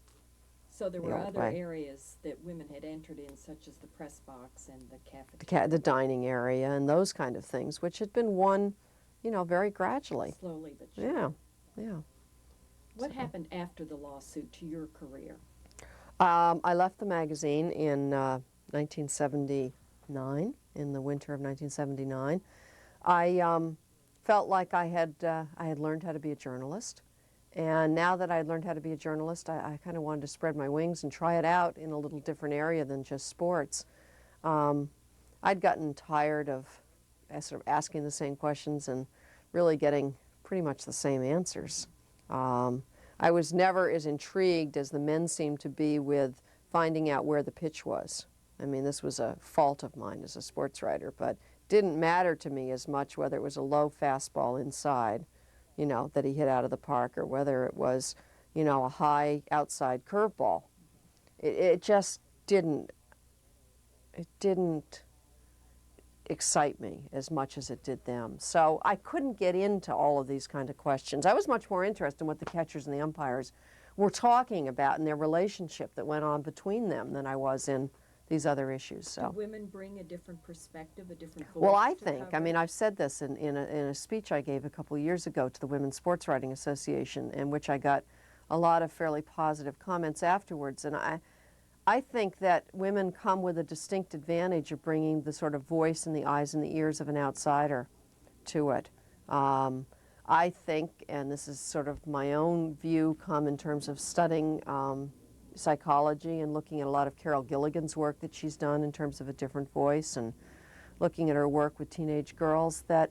So there were old other way. areas that women had entered in, such as the press box and the cafeteria. the dining area and those kind of things, which had been won, very gradually. Slowly but surely. Yeah. What happened after the lawsuit to your career? I left the magazine in 1979, in the winter of 1979. I felt like I had learned how to be a journalist. And now that I had learned how to be a journalist, I kind of wanted to spread my wings and try it out in a little different area than just sports. I'd gotten tired of sort of asking the same questions and really getting pretty much the same answers. I was never as intrigued as the men seemed to be with finding out where the pitch was. I mean, this was a fault of mine as a sports writer, but didn't matter to me as much whether it was a low fastball inside, that he hit out of the park, or whether it was, a high outside curveball. It just didn't excite me as much as it did them. So I couldn't get into all of these kind of questions. I was much more interested in what the catchers and the umpires were talking about and their relationship that went on between them than I was in these other issues. So. Do women bring a different perspective, a different voice? Well, I to think, cover? I've said this in a speech I gave a couple years ago to the Women's Sports Writing Association, in which I got a lot of fairly positive comments afterwards. And I think that women come with a distinct advantage of bringing the sort of voice and the eyes and the ears of an outsider to it. I think, and this is sort of my own view, come in terms of studying psychology and looking at a lot of Carol Gilligan's work that she's done in terms of a different voice, and looking at her work with teenage girls, that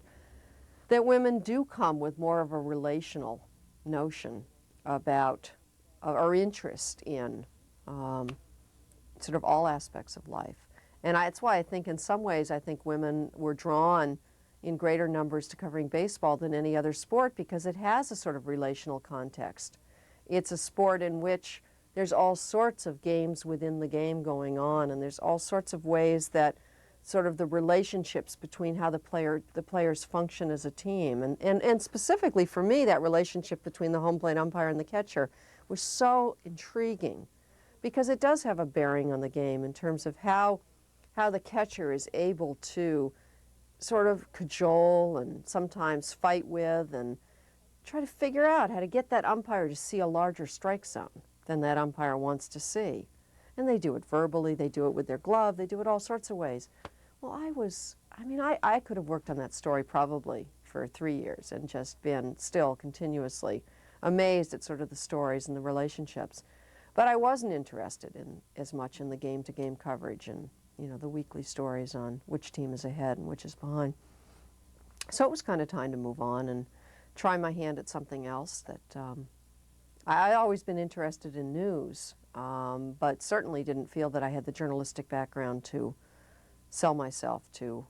women do come with more of a relational notion about or interest in sort of all aspects of life. And it's why I think in some ways I think women were drawn in greater numbers to covering baseball than any other sport, because it has a sort of relational context. It's a sport in which there's all sorts of games within the game going on, and there's all sorts of ways that sort of the relationships between how the players function as a team. And specifically for me, that relationship between the home plate umpire and the catcher was so intriguing, because it does have a bearing on the game in terms of how the catcher is able to sort of cajole and sometimes fight with and try to figure out how to get that umpire to see a larger strike zone than that umpire wants to see. And they do it verbally, they do it with their glove, they do it all sorts of ways. Well, I could have worked on that story probably for 3 years and just been still continuously amazed at sort of the stories and the relationships. But I wasn't interested in as much in the game-to-game coverage and, the weekly stories on which team is ahead and which is behind. So it was kind of time to move on and try my hand at something else. That I'd always been interested in news, but certainly didn't feel that I had the journalistic background to sell myself to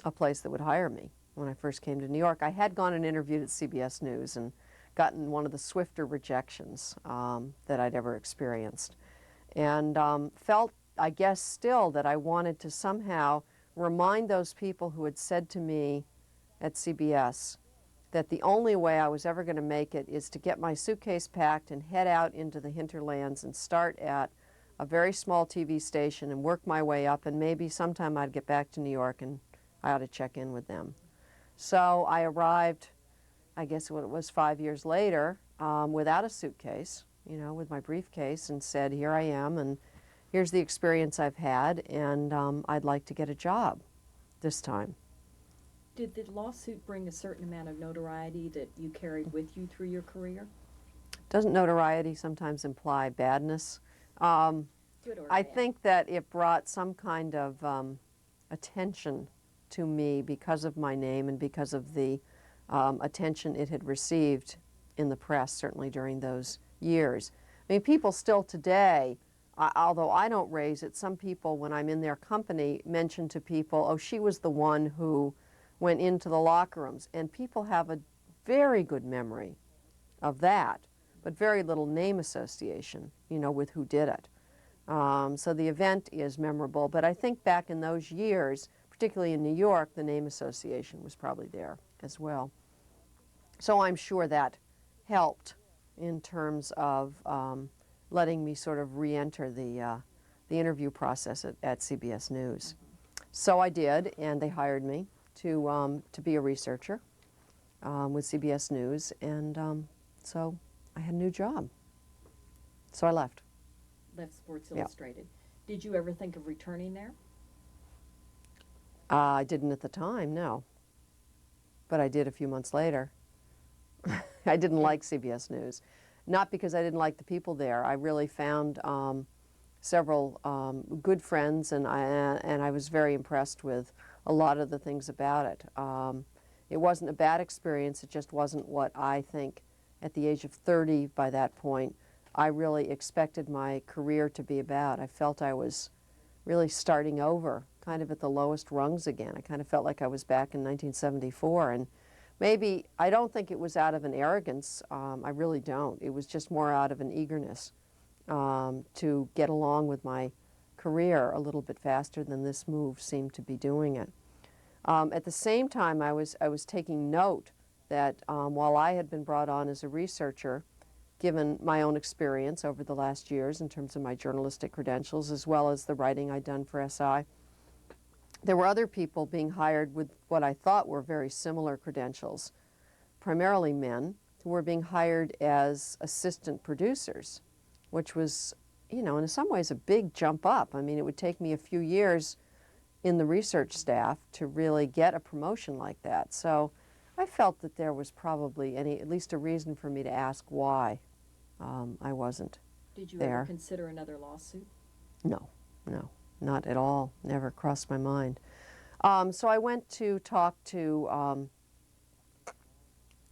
a place that would hire me. When I first came to New York, I had gone and interviewed at CBS News and gotten one of the swifter rejections that I'd ever experienced. And felt, I guess, still that I wanted to somehow remind those people who had said to me at CBS that the only way I was ever going to make it is to get my suitcase packed and head out into the hinterlands and start at a very small TV station and work my way up, and maybe sometime I'd get back to New York and I ought to check in with them. So I arrived, I guess it was 5 years later, without a suitcase, you know, with my briefcase, and said, here I am, and here's the experience I've had, and I'd like to get a job this time. Did the lawsuit bring a certain amount of notoriety that you carried with you through your career? Doesn't notoriety sometimes imply badness? Good or I bad? think that it brought some kind of attention to me because of my name and because of the attention it had received in the press, certainly during those years. I mean, people still today, although I don't raise it, some people, when I'm in their company, mention to people, oh, she was the one who went into the locker rooms. And people have a very good memory of that, but very little name association, you know, with who did it. So the event is memorable, but I think back in those years, particularly in New York, the name association was probably there as well. So I'm sure that helped in terms of letting me sort of re-enter the interview process at CBS News. So I did, and they hired me to be a researcher with CBS News, and so I had a new job. So I left. Left Sports Yeah. Illustrated. Did you ever think of returning there? I didn't at the time, no. But I did a few months later. I didn't like CBS News. Not because I didn't like the people there. I really found several good friends, and I was very impressed with a lot of the things about it. It wasn't a bad experience. It just wasn't what I think at the age of 30, by that point, I really expected my career to be about. I felt I was really starting over, kind of at the lowest rungs again. I kind of felt like I was back in 1974, and maybe, I don't think it was out of an arrogance, I really don't. It was just more out of an eagerness to get along with my career a little bit faster than this move seemed to be doing it. At the same time, I was taking note that while I had been brought on as a researcher, given my own experience over the last years in terms of my journalistic credentials as well as the writing I'd done for SI, there were other people being hired with what I thought were very similar credentials, primarily men, who were being hired as assistant producers, which was, you know, in some ways a big jump up. I mean, it would take me a few years in the research staff to really get a promotion like that. So I felt that there was probably at least a reason for me to ask why I wasn't Did you there. ever consider another lawsuit? No, no, not at all. Never crossed my mind. So I went to talk to,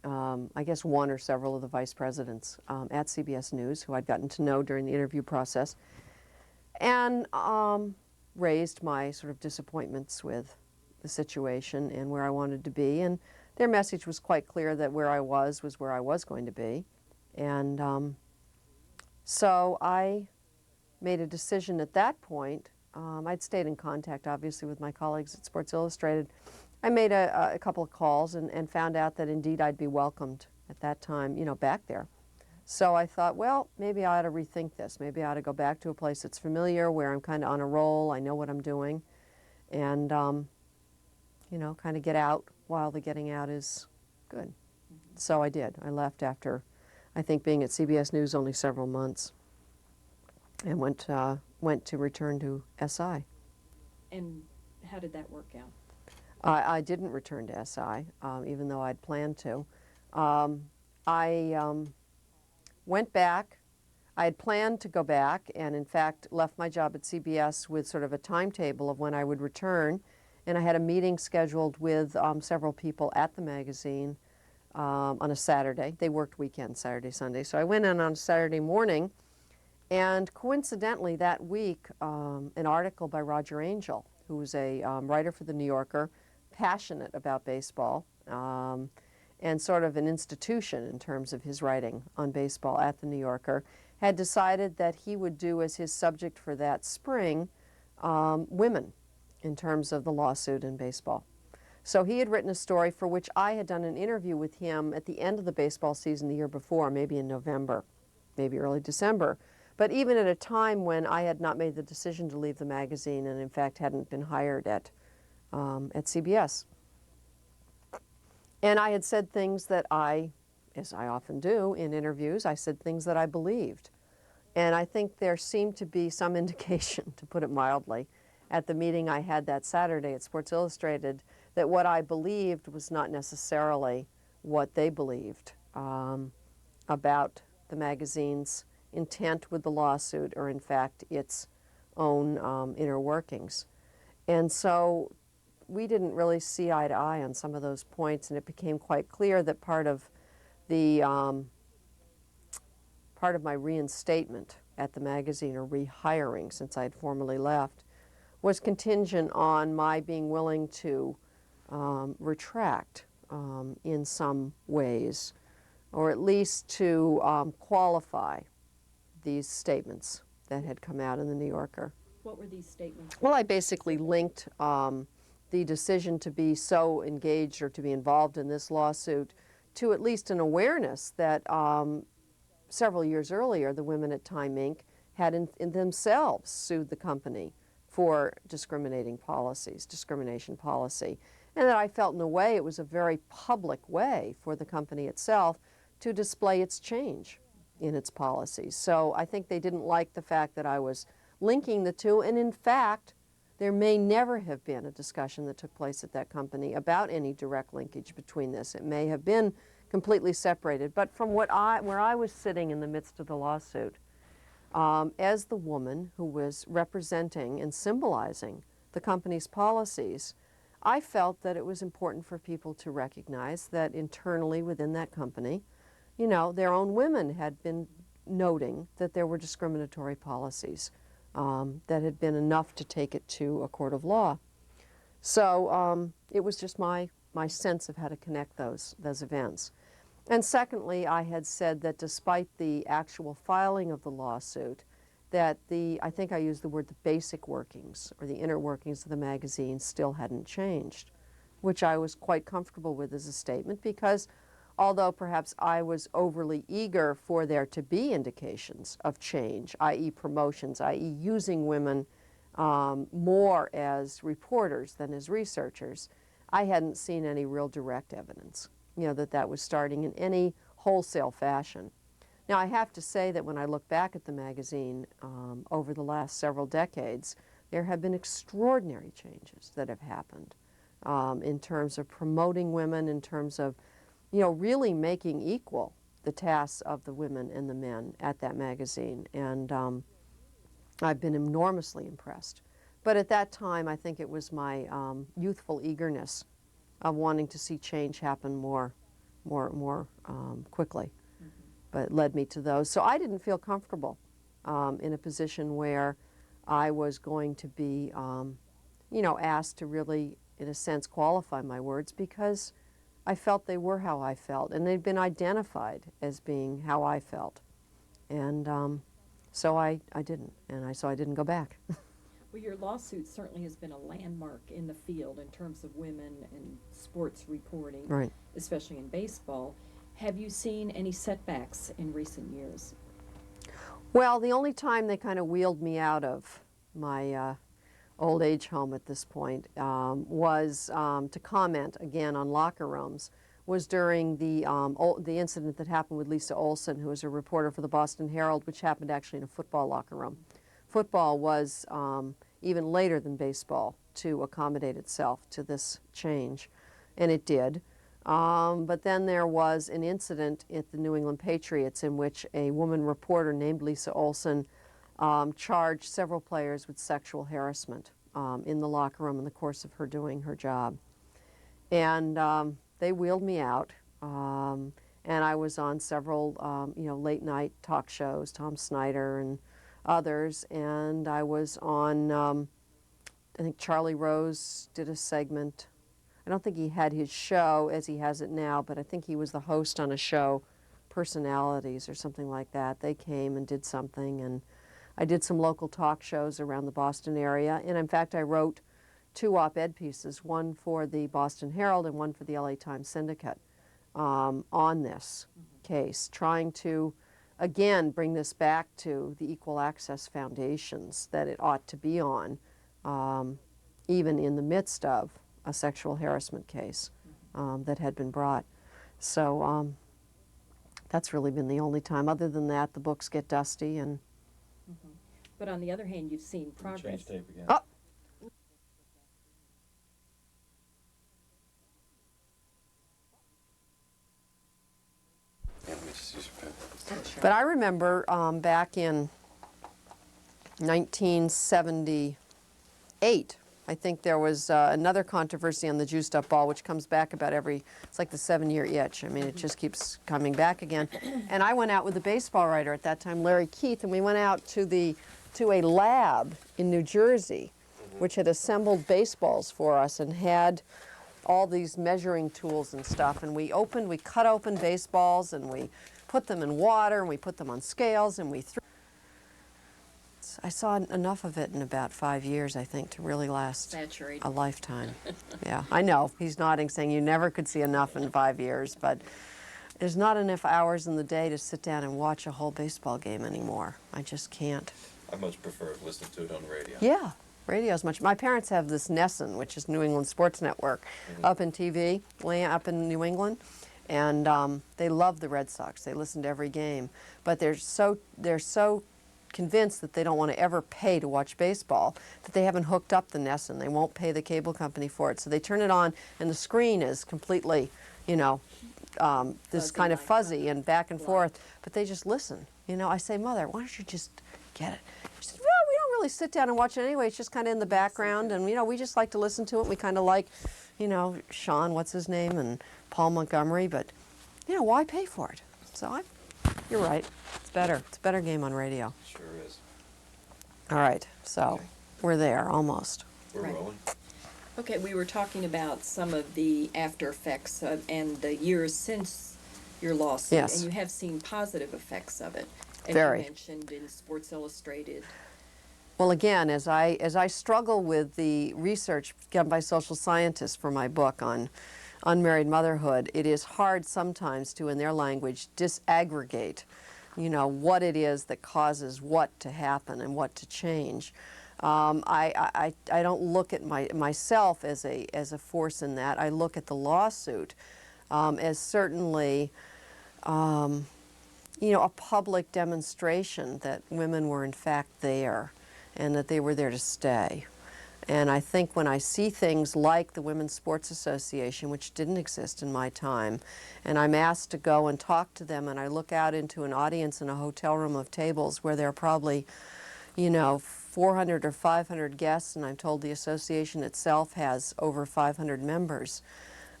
I guess, one or several of the vice presidents at CBS News who I'd gotten to know during the interview process, and raised my sort of disappointments with the situation and where I wanted to be. And their message was quite clear that where I was where I was going to be. And so I made a decision at that point. I'd stayed in contact, obviously, with my colleagues at Sports Illustrated. I made a couple of calls and found out that indeed I'd be welcomed at that time, you know, back there. So I thought, well, maybe I ought to rethink this. Maybe I ought to go back to a place that's familiar, where I'm kind of on a roll, I know what I'm doing, and, you know, kind of get out while the getting out is good. So I did. I left after, I think, being at CBS News only several months, and went to return to SI. And how did that work out? I didn't return to SI, even though I'd planned to. I went back. I had planned to go back, and in fact left my job at CBS with sort of a timetable of when I would return. And I had a meeting scheduled with several people at the magazine on a Saturday. They worked weekends, Saturday, Sunday. So I went in on a Saturday morning, and coincidentally that week, an article by Roger Angell, who was a writer for The New Yorker, passionate about baseball, and sort of an institution in terms of his writing on baseball at The New Yorker, had decided that he would do as his subject for that spring women in terms of the lawsuit in baseball. So he had written a story for which I had done an interview with him at the end of the baseball season the year before, maybe in November, maybe early December. But even at a time when I had not made the decision to leave the magazine and in fact hadn't been hired at CBS. And I had said things that as I often do in interviews, I said things that I believed. And I think there seemed to be some indication, to put it mildly, at the meeting I had that Saturday at Sports Illustrated, that what I believed was not necessarily what they believed about the magazine's intent with the lawsuit, or in fact its own inner workings. And so we didn't really see eye to eye on some of those points, and it became quite clear that part of my reinstatement at the magazine, or rehiring since I had formally left, was contingent on my being willing to retract in some ways, or at least to qualify these statements that had come out in the New Yorker. What were these statements? Well, I basically linked the decision to be so engaged or to be involved in this lawsuit to at least an awareness that several years earlier, the women at Time Inc. had in themselves sued the company for discrimination policy. And that I felt in a way it was a very public way for the company itself to display its change in its policies. So I think they didn't like the fact that I was linking the two, and in fact, there may never have been a discussion that took place at that company about any direct linkage between this. It may have been completely separated. But from where I was sitting in the midst of the lawsuit, as the woman who was representing and symbolizing the company's policies, I felt that it was important for people to recognize that internally within that company, you know, their own women had been noting that there were discriminatory policies that had been enough to take it to a court of law. So it was just my sense of how to connect those events. And secondly, I had said that despite the actual filing of the lawsuit, that I think I used the word the basic workings or the inner workings of the magazine still hadn't changed, which I was quite comfortable with as a statement, because although perhaps I was overly eager for there to be indications of change, i.e. promotions, i.e. using women more as reporters than as researchers, I hadn't seen any real direct evidence, you know, that was starting in any wholesale fashion. Now, I have to say that when I look back at the magazine over the last several decades, there have been extraordinary changes that have happened in terms of promoting women, in terms of, you know, really making equal the tasks of the women and the men at that magazine. And I've been enormously impressed. But at that time, I think it was my youthful eagerness of wanting to see change happen more quickly. But led me to those. So I didn't feel comfortable in a position where I was going to be, you know, asked to really, in a sense, qualify my words, because I felt they were how I felt, and they'd been identified as being how I felt. And so I didn't, and so I didn't go back. Well, your lawsuit certainly has been a landmark in the field in terms of women and sports reporting, Right. especially in baseball. Have you seen any setbacks in recent years? Well, the only time they kind of wheeled me out of my old age home at this point was to comment again on locker rooms, was during the incident that happened with Lisa Olson, who was a reporter for the Boston Herald, which happened actually in a football locker room. Football was even later than baseball to accommodate itself to this change, and it did. But then there was an incident at the New England Patriots in which a woman reporter named Lisa Olson charged several players with sexual harassment in the locker room in the course of her doing her job. And they wheeled me out, And I was on several, late night talk shows, Tom Snyder and others. And I was on, I think Charlie Rose did a segment. I don't think he had his show as he has it now, but I think he was the host on a show, Personalities or something like that. They came and did something, and I did some local talk shows around the Boston area. And in fact, I wrote 2 op-ed pieces, one for the Boston Herald and one for the LA Times Syndicate, on this case, trying to, again, bring this back to the equal access foundations that it ought to be on, even in the midst of a sexual harassment case that had been brought. So that's really been the only time. Other than that, the books get dusty and... But on the other hand, you've seen Let me progress. change tape again. Oh! Yeah, let me just use your pen. Oh, sure. But I remember back in 1978, I think there was another controversy on the juiced up ball, which comes back about it's like the 7-year itch. I mean, it just keeps coming back again. And I went out with a baseball writer at that time, Larry Keith, and we went out to a lab in New Jersey, which had assembled baseballs for us and had all these measuring tools and stuff. And we cut open baseballs, and we put them in water, and we put them on scales, and we threw. I saw enough of it in about 5 years, I think, to really last Saturated. a lifetime. Yeah, I know. He's nodding, saying you never could see enough in 5 years, but there's not enough hours in the day to sit down and watch a whole baseball game anymore. I just can't. I much prefer listening to it on the radio. Yeah, radio's much. My parents have this Nesson, which is New England Sports Network, up in TV, way up in New England, and they love the Red Sox. They listen to every game, but they're so convinced that they don't want to ever pay to watch baseball that they haven't hooked up the Nesson. They won't pay the cable company for it, so they turn it on, and the screen is completely, this Fuzzy kind of like fuzzy that. and back and Right. forth. But they just listen. I say, Mother, why don't you just get it? She said, well, we don't really sit down and watch it anyway. It's just kind of in the background, and we just like to listen to it. We kind of like, Sean, what's his name, and Paul Montgomery. But, why pay for it? So you're right. It's better. It's a better game on radio. Sure is. All right, so Okay. we're there almost. We're Right. rolling. Okay, we were talking about some of the after effects and the years since your lawsuit. Yes. And you have seen positive effects of it. As Very. you mentioned in Sports Illustrated. Well, again, as I struggle with the research done by social scientists for my book on unmarried motherhood, it is hard sometimes to, in their language, disaggregate, what it is that causes what to happen and what to change. I don't look at myself as a force in that. I look at the lawsuit as certainly a public demonstration that women were in fact there and that they were there to stay. And I think when I see things like the Women's Sports Association, which didn't exist in my time, and I'm asked to go and talk to them, and I look out into an audience in a hotel room of tables where there are probably, 400 or 500 guests, and I'm told the association itself has over 500 members.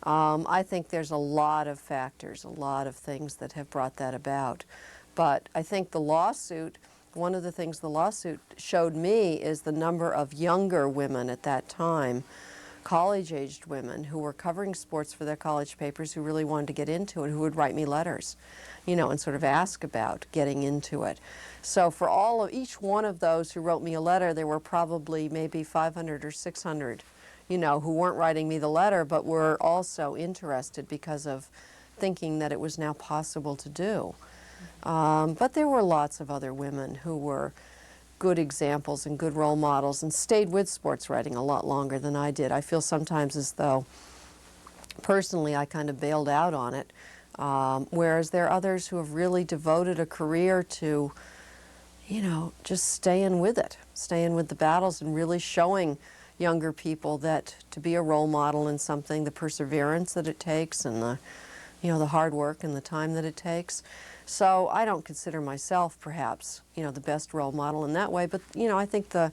I think there's a lot of factors, a lot of things that have brought that about. But I think the lawsuit, one of the things the lawsuit showed me is the number of younger women at that time, college-aged women who were covering sports for their college papers who really wanted to get into it, who would write me letters, and sort of ask about getting into it. So for each one of those who wrote me a letter, there were probably maybe 500 or 600 who weren't writing me the letter, but were also interested because of thinking that it was now possible to do. But there were lots of other women who were good examples and good role models and stayed with sports writing a lot longer than I did. I feel sometimes as though, personally, I kind of bailed out on it, whereas there are others who have really devoted a career to, just staying with it, staying with the battles and really showing younger people that to be a role model in something, the perseverance that it takes and the hard work and the time that it takes. So I don't consider myself perhaps, the best role model in that way, but, I think the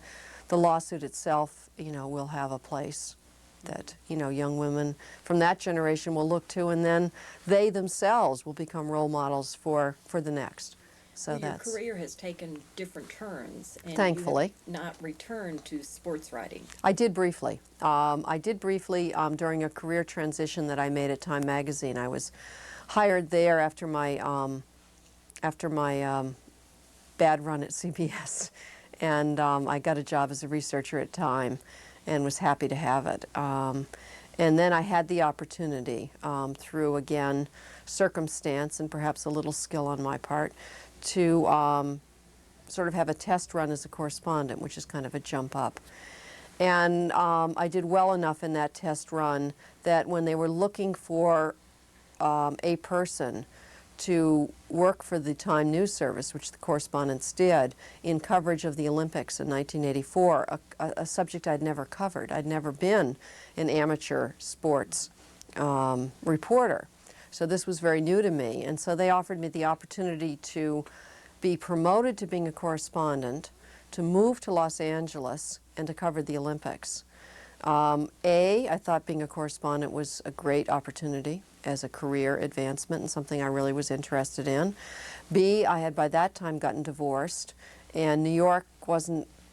lawsuit itself, will have a place that, you know, young women from that generation will look to, and then they themselves will become role models for the next. So Well, your that's career has taken different turns, and Thankfully. you have not returned to sports writing. I did briefly. During a career transition that I made at Time Magazine. I was hired there after my bad run at CBS, and I got a job as a researcher at Time, and was happy to have it. And then I had the opportunity, through again circumstance and perhaps a little skill on my part, to sort of have a test run as a correspondent, which is kind of a jump up. And I did well enough in that test run that when they were looking for a person to work for the Time News Service, which the correspondents did, in coverage of the Olympics in 1984, a subject I'd never covered. I'd never been an amateur sports reporter. So this was very new to me. And so they offered me the opportunity to be promoted to being a correspondent, to move to Los Angeles, and to cover the Olympics. I thought being a correspondent was a great opportunity as a career advancement and something I really was interested in. B, I had by that time gotten divorced, and New York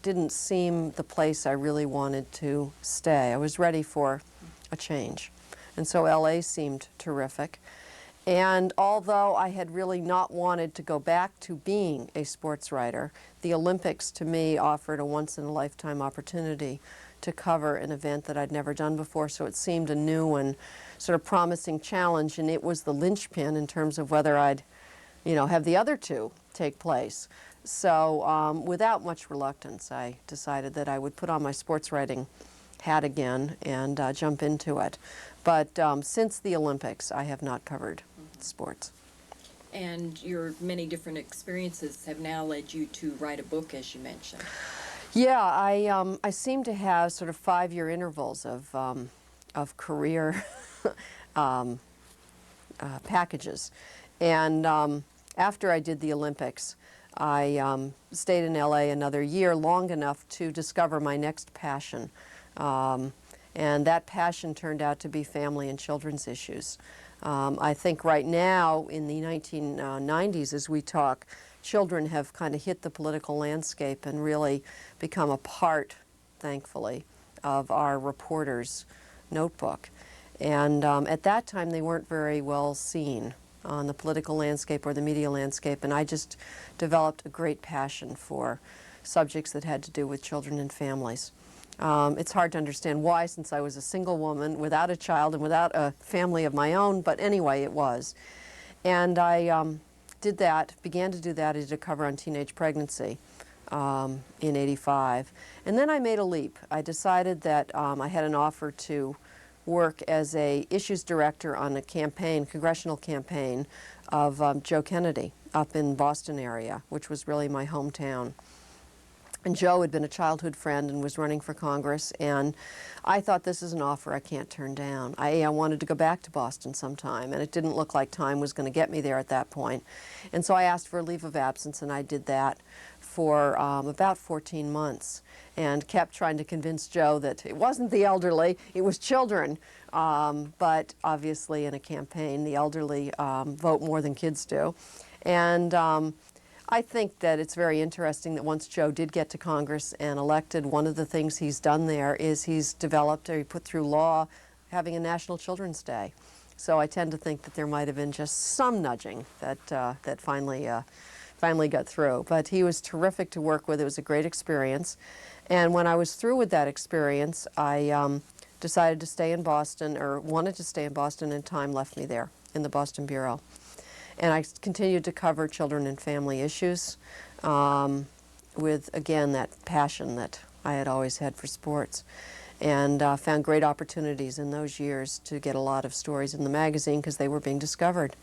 didn't seem the place I really wanted to stay. I was ready for a change. And so LA seemed terrific. And although I had really not wanted to go back to being a sports writer, the Olympics to me offered a once-in-a-lifetime opportunity to cover an event that I'd never done before, so it seemed a new and sort of promising challenge, and it was the linchpin in terms of whether I'd, you know, have the other two take place. So without much reluctance, I decided that I would put on my sports writing hat again and jump into it. But since the Olympics, I have not covered sports. And your many different experiences have now led you to write a book, as you mentioned. Yeah, I seem to have sort of 5-year intervals of career packages. And after I did the Olympics, I stayed in LA another year, long enough to discover my next passion. And that passion turned out to be family and children's issues. I think right now, in the 1990s, as we talk, children have kind of hit the political landscape and really become a part, thankfully, of our reporters' notebook. And at that time, they weren't very well seen on the political landscape or the media landscape, and I just developed a great passion for subjects that had to do with children and families. It's hard to understand why, since I was a single woman without a child and without a family of my own, but anyway, it was. And I did that, began to do that. I did a cover on teenage pregnancy in '85. And then I made a leap. I decided that I had an offer to work as a issues director on a campaign, congressional campaign of Joe Kennedy up in Boston area, which was really my hometown. And Joe had been a childhood friend and was running for Congress, and I thought, this is an offer I can't turn down. I wanted to go back to Boston sometime, and it didn't look like Time was going to get me there at that point. And so I asked for a leave of absence, and I did that for about 14 months, and kept trying to convince Joe that it wasn't the elderly, it was children. But obviously in a campaign, the elderly vote more than kids do. And I think that it's very interesting that once Joe did get to Congress and elected, one of the things he's done there is he's developed, or he put through law, having a National Children's Day. So I tend to think that there might have been just some nudging that that finally got through. But he was terrific to work with. It was a great experience. And when I was through with that experience, I decided to stay in Boston, or wanted to stay in Boston, and Time left me there in the Boston Bureau. And I continued to cover children and family issues with, again, that passion that I had always had for sports. And found great opportunities in those years to get a lot of stories in the magazine because they were being discovered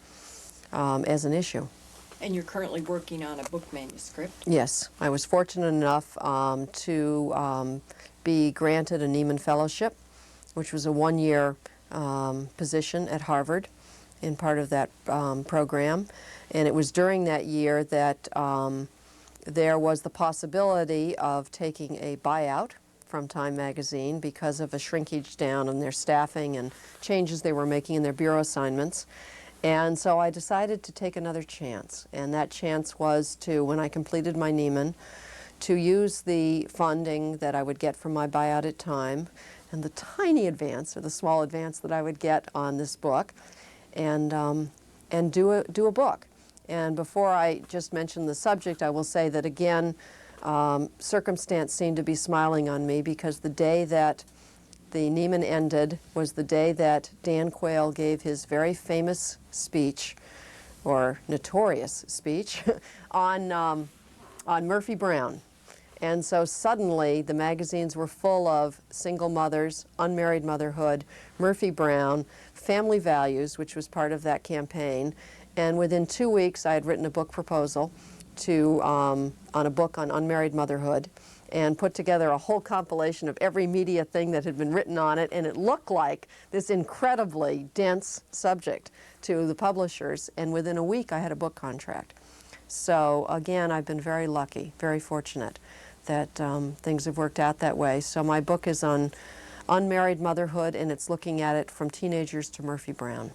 as an issue. And you're currently working on a book manuscript. Yes, I was fortunate enough to be granted a Neiman Fellowship, which was a 1-year position at Harvard in part of that program. And it was during that year that there was the possibility of taking a buyout from Time magazine because of a shrinkage down in their staffing and changes they were making in their bureau assignments. And so I decided to take another chance, and that chance was to, when I completed my Neiman, to use the funding that I would get from my buyout at Time and the tiny advance, or the small advance that I would get on this book, and do a book. And before I just mention the subject, I will say that again, circumstance seemed to be smiling on me, because the day that the Neiman ended was the day that Dan Quayle gave his very famous speech, or notorious speech, on Murphy Brown. And so suddenly the magazines were full of single mothers, unmarried motherhood, Murphy Brown, family values, which was part of that campaign. And within 2 weeks I had written a book proposal on a book on unmarried motherhood, and put together a whole compilation of every media thing that had been written on it, and it looked like this incredibly dense subject to the publishers, and within a week I had a book contract. So again, I've been very lucky, very fortunate that things have worked out that way. So my book is on unmarried motherhood, and it's looking at it from teenagers to Murphy Brown.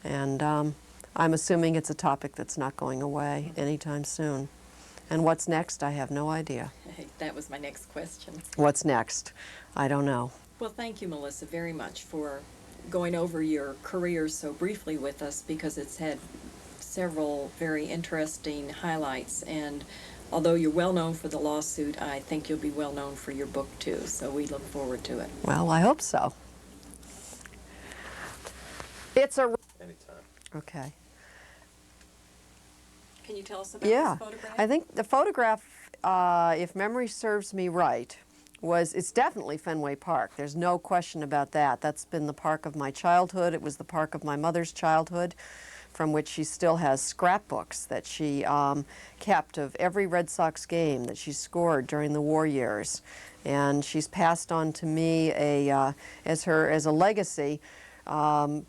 And I'm assuming it's a topic that's not going away anytime soon. And what's next, I have no idea. That was my next question. What's next? I don't know. Well, thank you, Melissa, very much for going over your career so briefly with us, because it's had several very interesting highlights. And although you're well known for the lawsuit, I think you'll be well known for your book too. So we look forward to it. Well, I hope so. It's a... Anytime. Okay. Can you tell us about Yeah, this photograph? I think the photograph, if memory serves me right, it's definitely Fenway Park. There's no question about that. That's been the park of my childhood. It was the park of my mother's childhood, from which she still has scrapbooks that she kept of every Red Sox game that she scored during the war years. And she's passed on to me as a legacy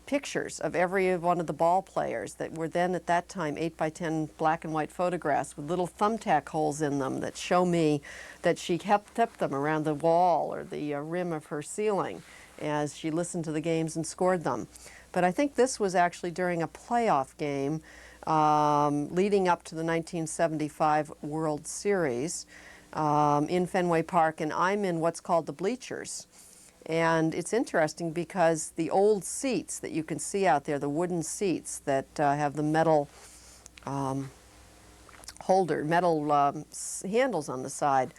pictures of every one of the ball players that were then at that time 8x10 black and white photographs with little thumbtack holes in them that show me that she kept them around the wall or the rim of her ceiling as she listened to the games and scored them. But I think this was actually during a playoff game leading up to the 1975 World Series in Fenway Park, and I'm in what's called the bleachers. And it's interesting because the old seats that you can see out there, the wooden seats that have the metal handles on the side,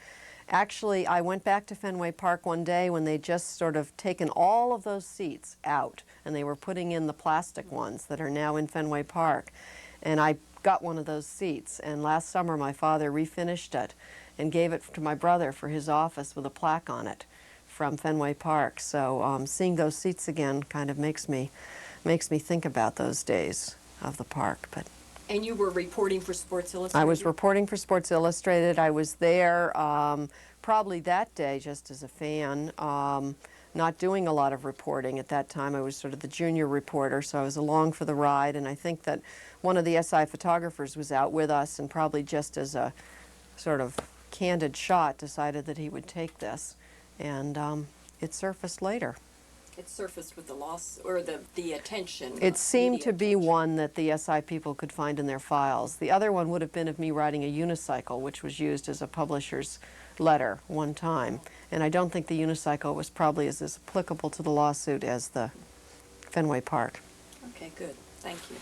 actually I went back to Fenway Park one day when they'd just sort of taken all of those seats out and they were putting in the plastic ones that are now in Fenway Park. And I got one of those seats, and last summer my father refinished it and gave it to my brother for his office with a plaque on it from Fenway Park. So seeing those seats again kind of makes me think about those days of the park. But And you were reporting for Sports Illustrated? I was reporting for Sports Illustrated. I was there probably that day just as a fan, not doing a lot of reporting at that time. I was sort of the junior reporter, so I was along for the ride, and I think that one of the SI photographers was out with us and probably just as a sort of candid shot decided that he would take this. And it surfaced later. It surfaced with the loss, or the attention. It seemed media to be attention. one that the SI people could find in their files. The other one would have been of me riding a unicycle, which was used as a publisher's letter one time. And I don't think the unicycle was probably as applicable to the lawsuit as the Fenway Park. Okay, good. Thank you.